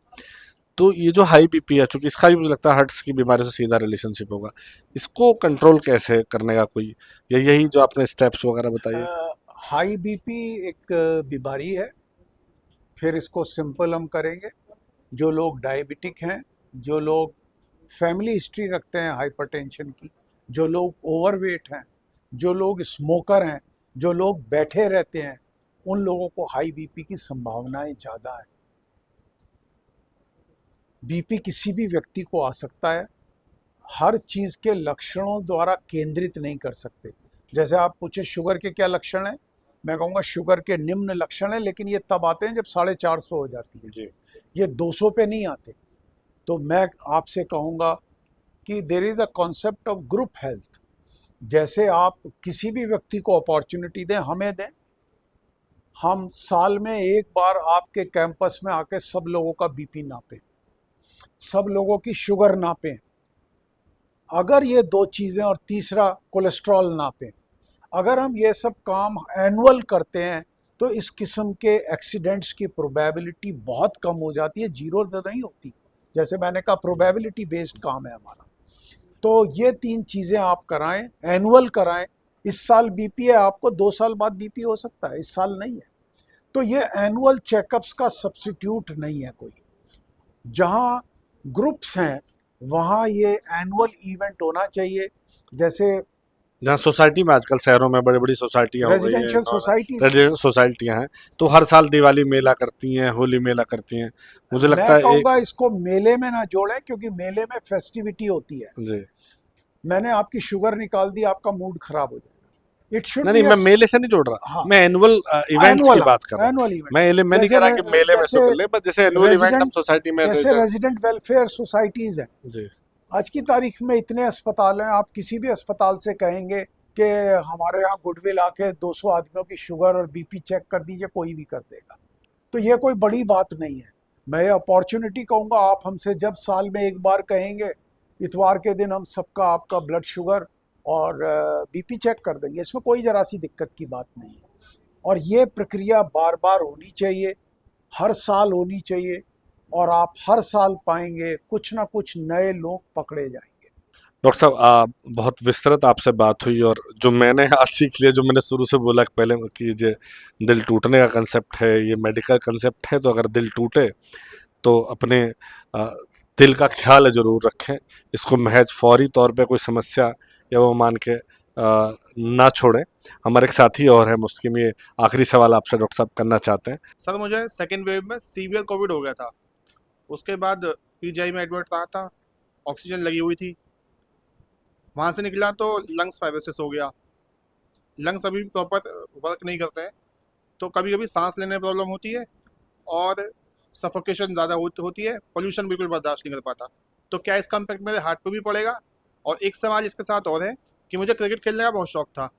तो ये जो हाई बीपी है, चूंकि इसका भी मुझे लगता है हार्ट की बीमारी से सीधा रिलेशनशिप होगा, इसको कंट्रोल कैसे करने का कोई या यही जो आपने स्टेप्स वगैरह बताइए। हाई बीपी एक बीमारी है, फिर इसको सिंपल हम करेंगे। जो लोग डायबिटिक हैं, जो लोग फैमिली हिस्ट्री रखते हैं हाइपरटेंशन की, जो लोग ओवरवेट हैं, जो लोग स्मोकर हैं, जो लोग बैठे रहते हैं, उन लोगों को हाई बीपी की संभावनाएं ज़्यादा है। बीपी किसी भी व्यक्ति को आ सकता है। हर चीज़ के लक्षणों द्वारा केंद्रित नहीं कर सकते। जैसे आप पूछे शुगर के क्या लक्षण हैं, मैं कहूँगा शुगर के निम्न लक्षण हैं, लेकिन ये तब आते हैं जब 450 हो जाती है जी। ये 200 पे नहीं आते। तो मैं आपसे कहूँगा कि there is a concept of group health. जैसे आप किसी भी व्यक्ति को अपॉर्चुनिटी दें, हमें दें, हम साल में एक बार आपके कैंपस में आके सब लोगों का बीपी नापें, सब लोगों की शुगर नापें। अगर ये दो चीज़ें और तीसरा कोलेस्ट्रॉल नापें, अगर हम ये सब काम एनुअल करते हैं तो इस किस्म के एक्सीडेंट्स की प्रोबेबिलिटी बहुत कम हो जाती है, जीरो तो नहीं होती। जैसे मैंने कहा प्रोबेबिलिटी बेस्ड काम है हमारा। तो ये तीन चीज़ें आप कराएं, एनुअल कराएं। इस साल बीपी है आपको, 2 साल बाद बीपी हो सकता है, इस साल नहीं है। तो ये एनुअल चेकअप्स का सब्स्टिट्यूट नहीं है कोई। जहाँ ग्रुप्स हैं वहाँ ये एनुअल इवेंट होना चाहिए। जैसे जहाँ सोसाइटी में आजकल शहरों में बड़ी बड़ी सोसाइटियाँ हो गई हैं, रेजिडेंशियल सोसाइटी, रेजिडेंशियल सोसाइटियाँ हैं, तो हर साल दिवाली मेला करती हैं, होली मेला करती हैं। मुझे लगता मैं है एक कहूँगा इसको मेले में ना जोड़ें, क्योंकि मेले में फेस्टिविटी होती है। जी मैंने आपकी शुगर निकाल दी, आपका मूड खराब हो जाएगा। इट शुड नहीं बी नहीं, मैं मेले से नहीं जोड़ रहा, हाँ, मैं एनुअल इवेंट्स की एनुअल, बात कर रहा हूँ। Annual event. मैं नहीं जैसे कह रहा कि मेले में जैसे कर ले, बस जैसे एनुअल इवेंट हम सोसाइटी में जैसे रेजिडेंट वेलफेयर सोसाइटीज़ हैं। जी आज की तारीख में इतने अस्पताल हैं, आप किसी भी अस्पताल से कहेंगे कि हमारे यहाँ गुडविल आके 200 आदमियों की शुगर और बीपी चेक कर दीजिए, कोई भी कर देगा। तो ये कोई बड़ी बात नहीं है। मैं ये अपॉर्चुनिटी कहूँगा, आप हमसे जब साल में एक बार कहेंगे, इतवार के दिन हम सबका आपका ब्लड शुगर और बीपी चेक कर देंगे, इसमें कोई ज़रा सी दिक्कत की बात नहीं है। और ये प्रक्रिया बार बार होनी चाहिए, हर साल होनी चाहिए, और आप हर साल पाएंगे कुछ ना कुछ नए लोग पकड़े जाएंगे। डॉक्टर साहब, बहुत विस्तृत आपसे बात हुई, और जो मैंने आज सीख लिया, जो मैंने शुरू से बोला पहले कि ये दिल टूटने का कंसेप्ट है, ये मेडिकल कंसेप्ट है, तो अगर दिल टूटे तो अपने आ, दिल का ख्याल ज़रूर रखें। इसको महज फौरी तौर पे कोई समस्या या वो मान के ना छोड़ें। हमारे एक साथी और हैं मुस्लिम, ये आखिरी सवाल आपसे डॉक्टर साहब करना चाहते हैं। सर मुझे सेकेंड वेव में सीवियर कोविड हो गया था। उसके बाद पीजीआई में एडमिट रहा था, ऑक्सीजन लगी हुई थी। वहाँ से निकला तो लंग्स फाइब्रोसिस हो गया। लंग्स अभी प्रॉपर वर्क नहीं करते हैं, तो कभी कभी सांस लेने में प्रॉब्लम होती है और सफोकेशन ज़्यादा होती है। पोल्यूशन बिल्कुल बर्दाश्त नहीं कर पाता। तो क्या इसका इम्पैक्ट मेरे हार्ट पे भी पड़ेगा? और एक सवाल इसके साथ और है कि मुझे क्रिकेट खेलने का बहुत शौक था,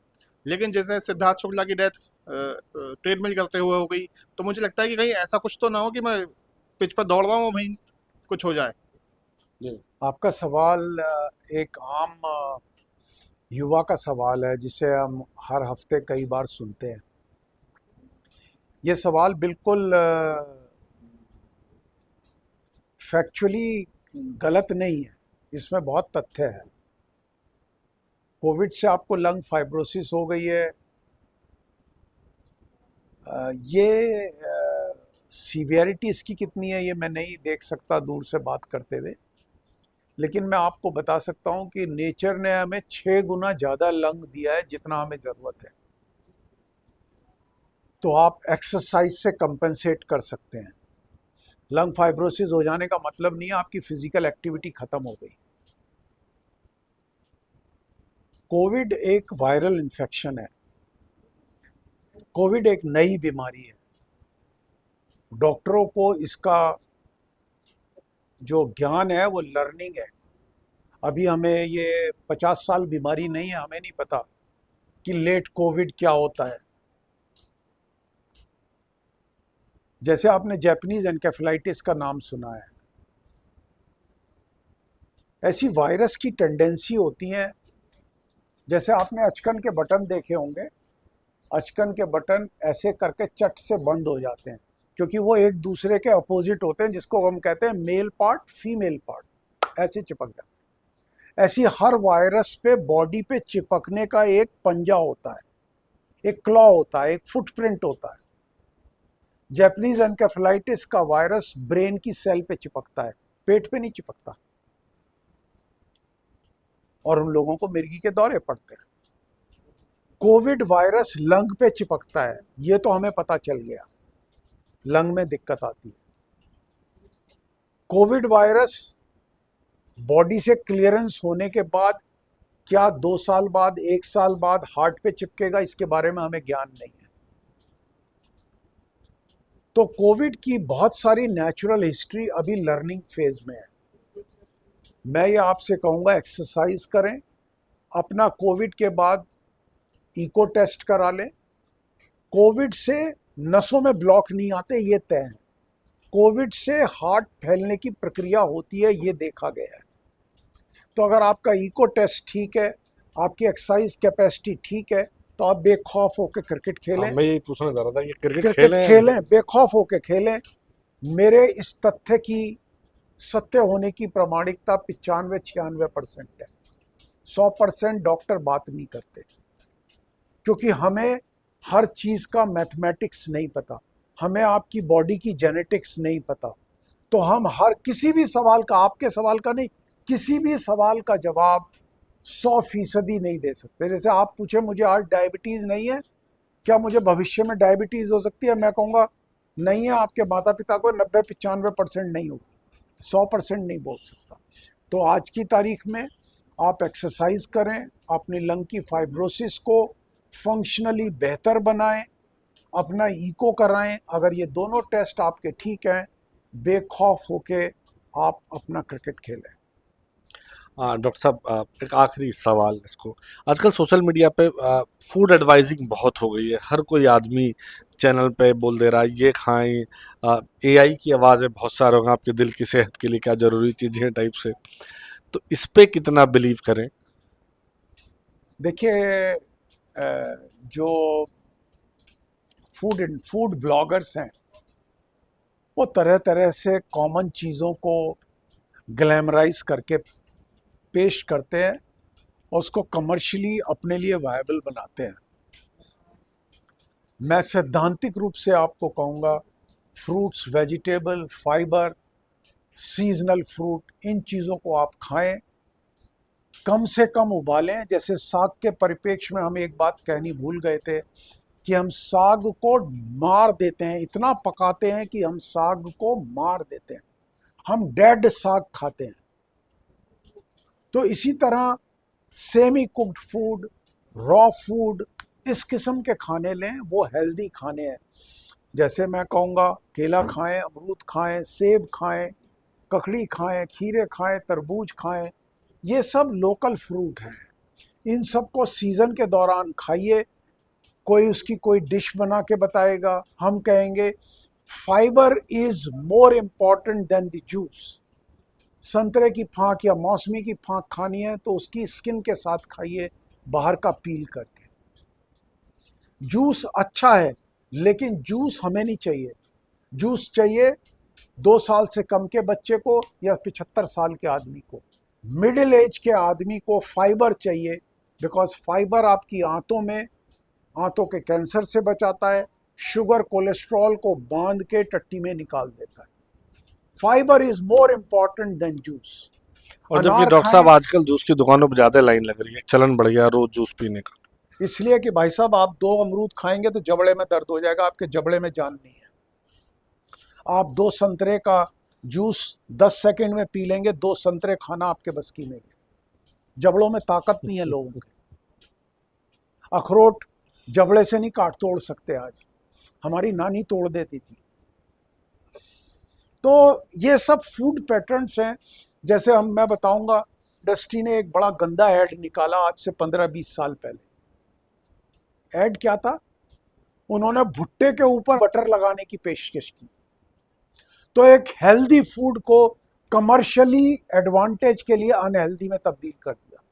लेकिन जैसे सिद्धार्थ शुक्ला की डेथ ट्रेडमिल करते हुए हो गई, तो मुझे लगता है कि कहीं ऐसा कुछ तो ना हो कि मैं पिच पर दौड़ रहा हूँ वहीं कुछ हो जाए। आपका सवाल एक आम युवा का सवाल है, जिसे हम हर हफ्ते कई बार सुनते हैं। ये सवाल बिल्कुल फैक्चुअली गलत नहीं है, इसमें बहुत तथ्य है। कोविड से आपको लंग फाइब्रोसिस हो गई है, ये सीवियरिटी इसकी कितनी है ये मैं नहीं देख सकता दूर से बात करते हुए, लेकिन मैं आपको बता सकता हूँ कि नेचर ने हमें 6 गुना ज़्यादा लंग दिया है जितना हमें ज़रूरत है। तो आप एक्सरसाइज से कंपनसेट कर सकते हैं। लंग फाइब्रोसिस हो जाने का मतलब नहीं है आपकी फिजिकल एक्टिविटी खत्म हो गई। कोविड एक वायरल इन्फेक्शन है, कोविड एक नई बीमारी है। डॉक्टरों को इसका जो ज्ञान है वो लर्निंग है। अभी हमें ये 50 साल बीमारी नहीं है, हमें नहीं पता कि लेट कोविड क्या होता है। जैसे आपने जैपनीज एनकेफेलाइटिस का नाम सुना है, ऐसी वायरस की टेंडेंसी होती है। जैसे आपने अचकन के बटन देखे होंगे, अचकन के बटन ऐसे करके चट से बंद हो जाते हैं, क्योंकि वो एक दूसरे के अपोजिट होते हैं, जिसको हम कहते हैं मेल पार्ट फीमेल पार्ट, ऐसे चिपक जाते हैं। ऐसी हर वायरस पे बॉडी पे चिपकने का एक पंजा होता है, एक क्लॉ होता है, एक फुटप्रिंट होता है। जैपनीज एनकेफेलाइटिस का वायरस ब्रेन की सेल पे चिपकता है, पेट पे नहीं चिपकता, और उन लोगों को मिर्गी के दौरे पड़ते हैं। कोविड वायरस लंग पे चिपकता है, ये तो हमें पता चल गया, लंग में दिक्कत आती है। कोविड वायरस बॉडी से क्लियरेंस होने के बाद क्या 2 साल बाद, 1 साल बाद हार्ट पे चिपकेगा, इसके बारे में हमें ज्ञान नहीं है। तो कोविड की बहुत सारी नेचुरल हिस्ट्री अभी लर्निंग फेज में है। मैं ये आपसे कहूँगा, एक्सरसाइज करें, अपना कोविड के बाद इको टेस्ट करा लें। कोविड से नसों में ब्लॉक नहीं आते, ये तय है। कोविड से हार्ट फैलने की प्रक्रिया होती है, ये देखा गया है। तो अगर आपका इको टेस्ट ठीक है, आपकी एक्सरसाइज कैपेसिटी ठीक है, तो आप बेखौफ होकर क्रिकेट हाँ, खेलें। मैं यही पूछना चाह रहा था कि क्रिकेट क्रिकेट खेलें। खेलें, बेखौफ होकर खेलें। मेरे इस तथ्य की सत्य होने की प्रामाणिकता 95-96% है। 100% डॉक्टर बात नहीं करते, क्योंकि हमें हर चीज़ का मैथमेटिक्स नहीं पता, हमें आपकी बॉडी की जेनेटिक्स नहीं पता। तो हम हर किसी भी सवाल का, आपके सवाल का नहीं, किसी भी सवाल का जवाब 100% नहीं दे सकते। जैसे आप पूछे मुझे आज डायबिटीज़ नहीं है, क्या मुझे भविष्य में डायबिटीज़ हो सकती है? मैं कहूँगा नहीं है, आपके माता पिता को 90-95% नहीं होगी, 100% नहीं बोल सकता। तो आज की तारीख में आप एक्सरसाइज करें, अपनी लंग की फाइब्रोसिस को फंक्शनली बेहतर बनाएं, अपना इको कराएं। अगर ये दोनों टेस्ट आपके ठीक हैं, बेखौफ होके आप अपना क्रिकेट खेलें। डॉक्टर साहब, एक आखिरी सवाल इसको, आजकल सोशल मीडिया पे फूड एडवाइजिंग बहुत हो गई है, हर कोई आदमी चैनल पे बोल दे रहा है ये खाएं, एआई की आवाज़ें बहुत सारे होंगे, आपके दिल की सेहत के लिए क्या ज़रूरी चीज़ें हैं टाइप से, तो इस पे कितना बिलीव करें? देखिए, जो फूड ब्लॉगर्स हैं, वो तरह तरह से कॉमन चीज़ों को ग्लैमराइज करके पेश करते हैं और उसको कमर्शियली अपने लिए वायबल बनाते हैं। मैं सैद्धांतिक रूप से आपको कहूँगा, fruits, vegetable, fibre, seasonal fruit, इन चीज़ों को आप खाएं, कम से कम उबालें। जैसे साग के परिप्रेक्ष्य में हम एक बात कहनी भूल गए थे कि हम साग को मार देते हैं, इतना पकाते हैं कि हम साग को मार देते हैं, हम डेड साग खाते हैं। तो इसी तरह semi cooked food, raw food, इस किस्म के खाने लें, वो हेल्दी खाने हैं। जैसे मैं कहूँगा केला खाएं, अमरूद खाएं, सेब खाएं, ककड़ी खाएं, खीरे खाएं, तरबूज खाएं, ये सब लोकल फ्रूट हैं। इन सब को सीज़न के दौरान खाइए। कोई उसकी कोई डिश बना के बताएगा, हम कहेंगे fibre is more important than the juice. संतरे की फांक या मौसमी की फांक खानी है तो उसकी स्किन के साथ खाइए, बाहर का पील करके। जूस अच्छा है, लेकिन जूस हमें नहीं चाहिए। जूस चाहिए 2 साल से कम के बच्चे को या 75 साल के आदमी को। मिडिल एज के आदमी को फाइबर चाहिए, बिकॉज फाइबर आपकी आंतों के कैंसर से बचाता है, शुगर कोलेस्ट्रॉल को बांध के टट्टी में निकाल देता है। Fibre is more important than juice. और जबकि अनार डॉक्टर साहब खाएं, आजकल जूस की दुकानों पर ज़्यादा लाइन लग रही है, चलन बढ़ गया रोज़ जूस पीने का। इसलिए कि भाई साहब आप 2 अमरूद खाएंगे तो जबड़े में दर्द हो जाएगा, आपके जबड़े में जान नहीं है। आप 2 संतरे का जूस 10 सेकंड में पी लेंगे, 2 संतरे खाना आपके बस की नहीं है। जबड़ों में ताकत नहीं है लोगों के। अखरोट जबड़े से नहीं काट तोड़ सकते, आज हमारी नानी तोड़ देती थी। तो ये सब फूड पैटर्न्स हैं। जैसे मैं बताऊंगा, इंडस्ट्री ने एक बड़ा गंदा ऐड निकाला आज से 15-20 साल पहले। ऐड क्या था? उन्होंने भुट्टे के ऊपर बटर लगाने की पेशकश की। तो एक हेल्दी फूड को कमर्शियली एडवांटेज के लिए अनहेल्दी में तब्दील कर दिया।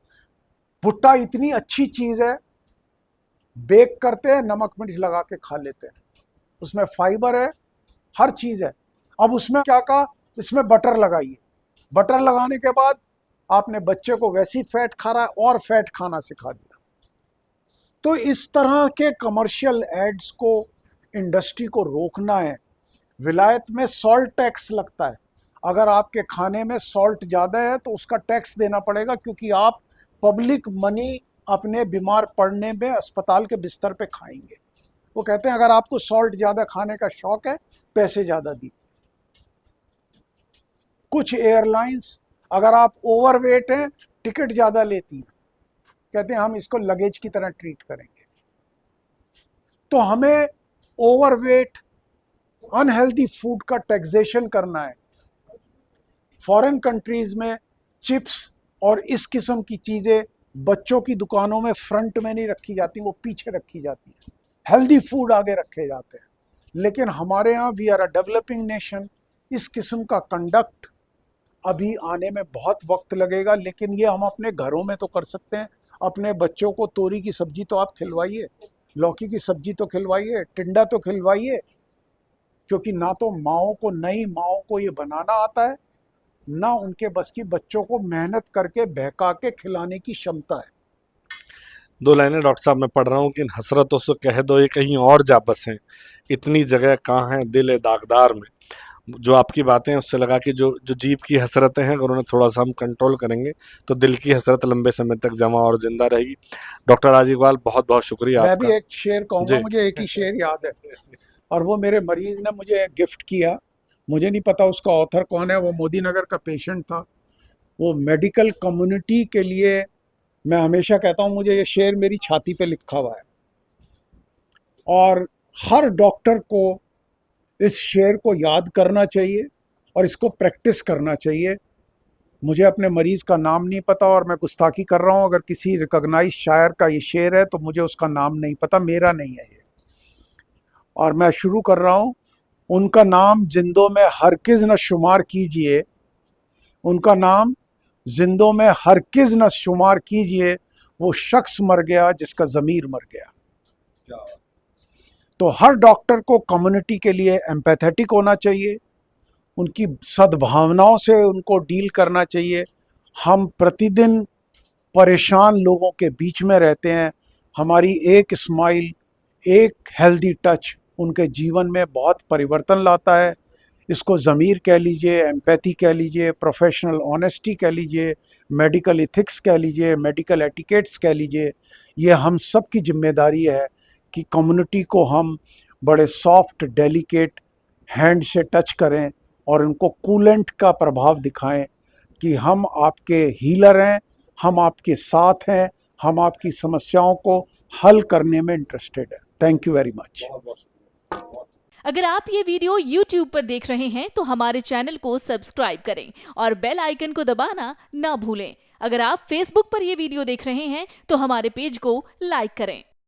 भुट्टा इतनी अच्छी चीज़ है, बेक करते हैं, नमक मिर्च लगा के खा लेते हैं, उसमें फाइबर है, हर चीज़ है। अब उसमें क्या कहा, इसमें बटर लगाइए। बटर लगाने के बाद आपने बच्चे को वैसी फैट खा रहा है और फैट खाना सिखा दिया। तो इस तरह के कमर्शियल एड्स को इंडस्ट्री को रोकना है। विलायत में सॉल्ट टैक्स लगता है, अगर आपके खाने में सॉल्ट ज़्यादा है तो उसका टैक्स देना पड़ेगा, क्योंकि आप पब्लिक मनी अपने बीमार पड़ने में अस्पताल के बिस्तर पे खाएंगे। वो कहते हैं अगर आपको सॉल्ट ज़्यादा खाने का शौक है, पैसे ज़्यादा दीजिए। कुछ एयरलाइंस, अगर आप ओवरवेट हैं, टिकट ज़्यादा लेती हैं, कहते हैं हम इसको लगेज की तरह ट्रीट करेंगे। तो हमें ओवरवेट अनहेल्दी फूड का टैक्सेशन करना है। फॉरेन कंट्रीज में चिप्स और इस किस्म की चीज़ें बच्चों की दुकानों में फ्रंट में नहीं रखी जाती, वो पीछे रखी जाती है। हेल्दी फूड आगे रखे जाते हैं। लेकिन हमारे यहाँ, we are a developing nation, इस किस्म का कंडक्ट अभी आने में बहुत वक्त लगेगा, लेकिन ये हम अपने घरों में तो कर सकते हैं। अपने बच्चों को तोरी की सब्जी तो आप खिलवाइए, लौकी की सब्जी तो खिलवाइए, टिंडा तो खिलवाइए, क्योंकि ना तो माओं को, नई माओं को ये बनाना आता है, ना उनके बस की बच्चों को मेहनत करके बहका के खिलाने की क्षमता है। 2 लाइनें डॉक्टर साहब मैं पढ़ रहा हूँ कि इन हसरतों से कह दो ये कहीं और जा बसें, इतनी जगह कहाँ है दिल ए दागदार में। जो आपकी बातें हैं उससे लगा कि जो जो जीभ की हसरतें हैं अगर उन्हें थोड़ा सा हम कंट्रोल करेंगे तो दिल की हसरत लंबे समय तक जमा और जिंदा रहेगी। डॉक्टर राजीव इकबाल बहुत बहुत शुक्रिया मैं भी आपका। एक शेर कहूँगा, जी। मुझे एक ही शेर याद है, और वो मेरे मरीज ने मुझे गिफ्ट किया। मुझे नहीं पता उसका ऑथर कौन है, वो मोदी नगर का पेशेंट था। वो मेडिकल कम्युनिटी के लिए, मैं हमेशा कहता हूँ, मुझे ये शेर मेरी छाती पे लिखा हुआ है, और हर डॉक्टर को इस शेर को याद करना चाहिए और इसको प्रैक्टिस करना चाहिए। मुझे अपने मरीज़ का नाम नहीं पता और मैं गुस्ताखी कर रहा हूँ, अगर किसी रिकॉग्नाइज्ड शायर का ये शेर है तो मुझे उसका नाम नहीं पता, मेरा नहीं है ये। और मैं शुरू कर रहा हूँ, उनका नाम जिंदों में हरगिज़ न शुमार कीजिए, उनका नाम जिंदों में हरगिज़ न शुमार कीजिए, वो शख्स मर गया जिसका ज़मीर मर गया। तो हर डॉक्टर को कम्युनिटी के लिए एम्पैथेटिक होना चाहिए, उनकी सद्भावनाओं से उनको डील करना चाहिए। हम प्रतिदिन परेशान लोगों के बीच में रहते हैं, हमारी एक स्माइल, एक हेल्दी टच उनके जीवन में बहुत परिवर्तन लाता है। इसको ज़मीर कह लीजिए, एम्पैथी कह लीजिए, प्रोफेशनल ऑनेस्टी कह लीजिए, मेडिकल इथिक्स कह लीजिए, मेडिकल एटिकेट्स कह लीजिए। ये हम सब की जिम्मेदारी है कि कम्युनिटी को हम बड़े सॉफ्ट, डेलिकेट हैंड से टच करें और उनको कूलेंट का प्रभाव दिखाएं कि हम आपके हीलर हैं, हम आपके साथ हैं, हम आपकी समस्याओं को हल करने में इंटरेस्टेड हैं। Thank you very much. अगर आप ये वीडियो YouTube पर देख रहे हैं तो हमारे चैनल को सब्सक्राइब करें और बेल आइकन को दबाना ना भूलें। अगर आप Facebook पर ये वीडियो देख रहे हैं तो हमारे पेज को लाइक करें।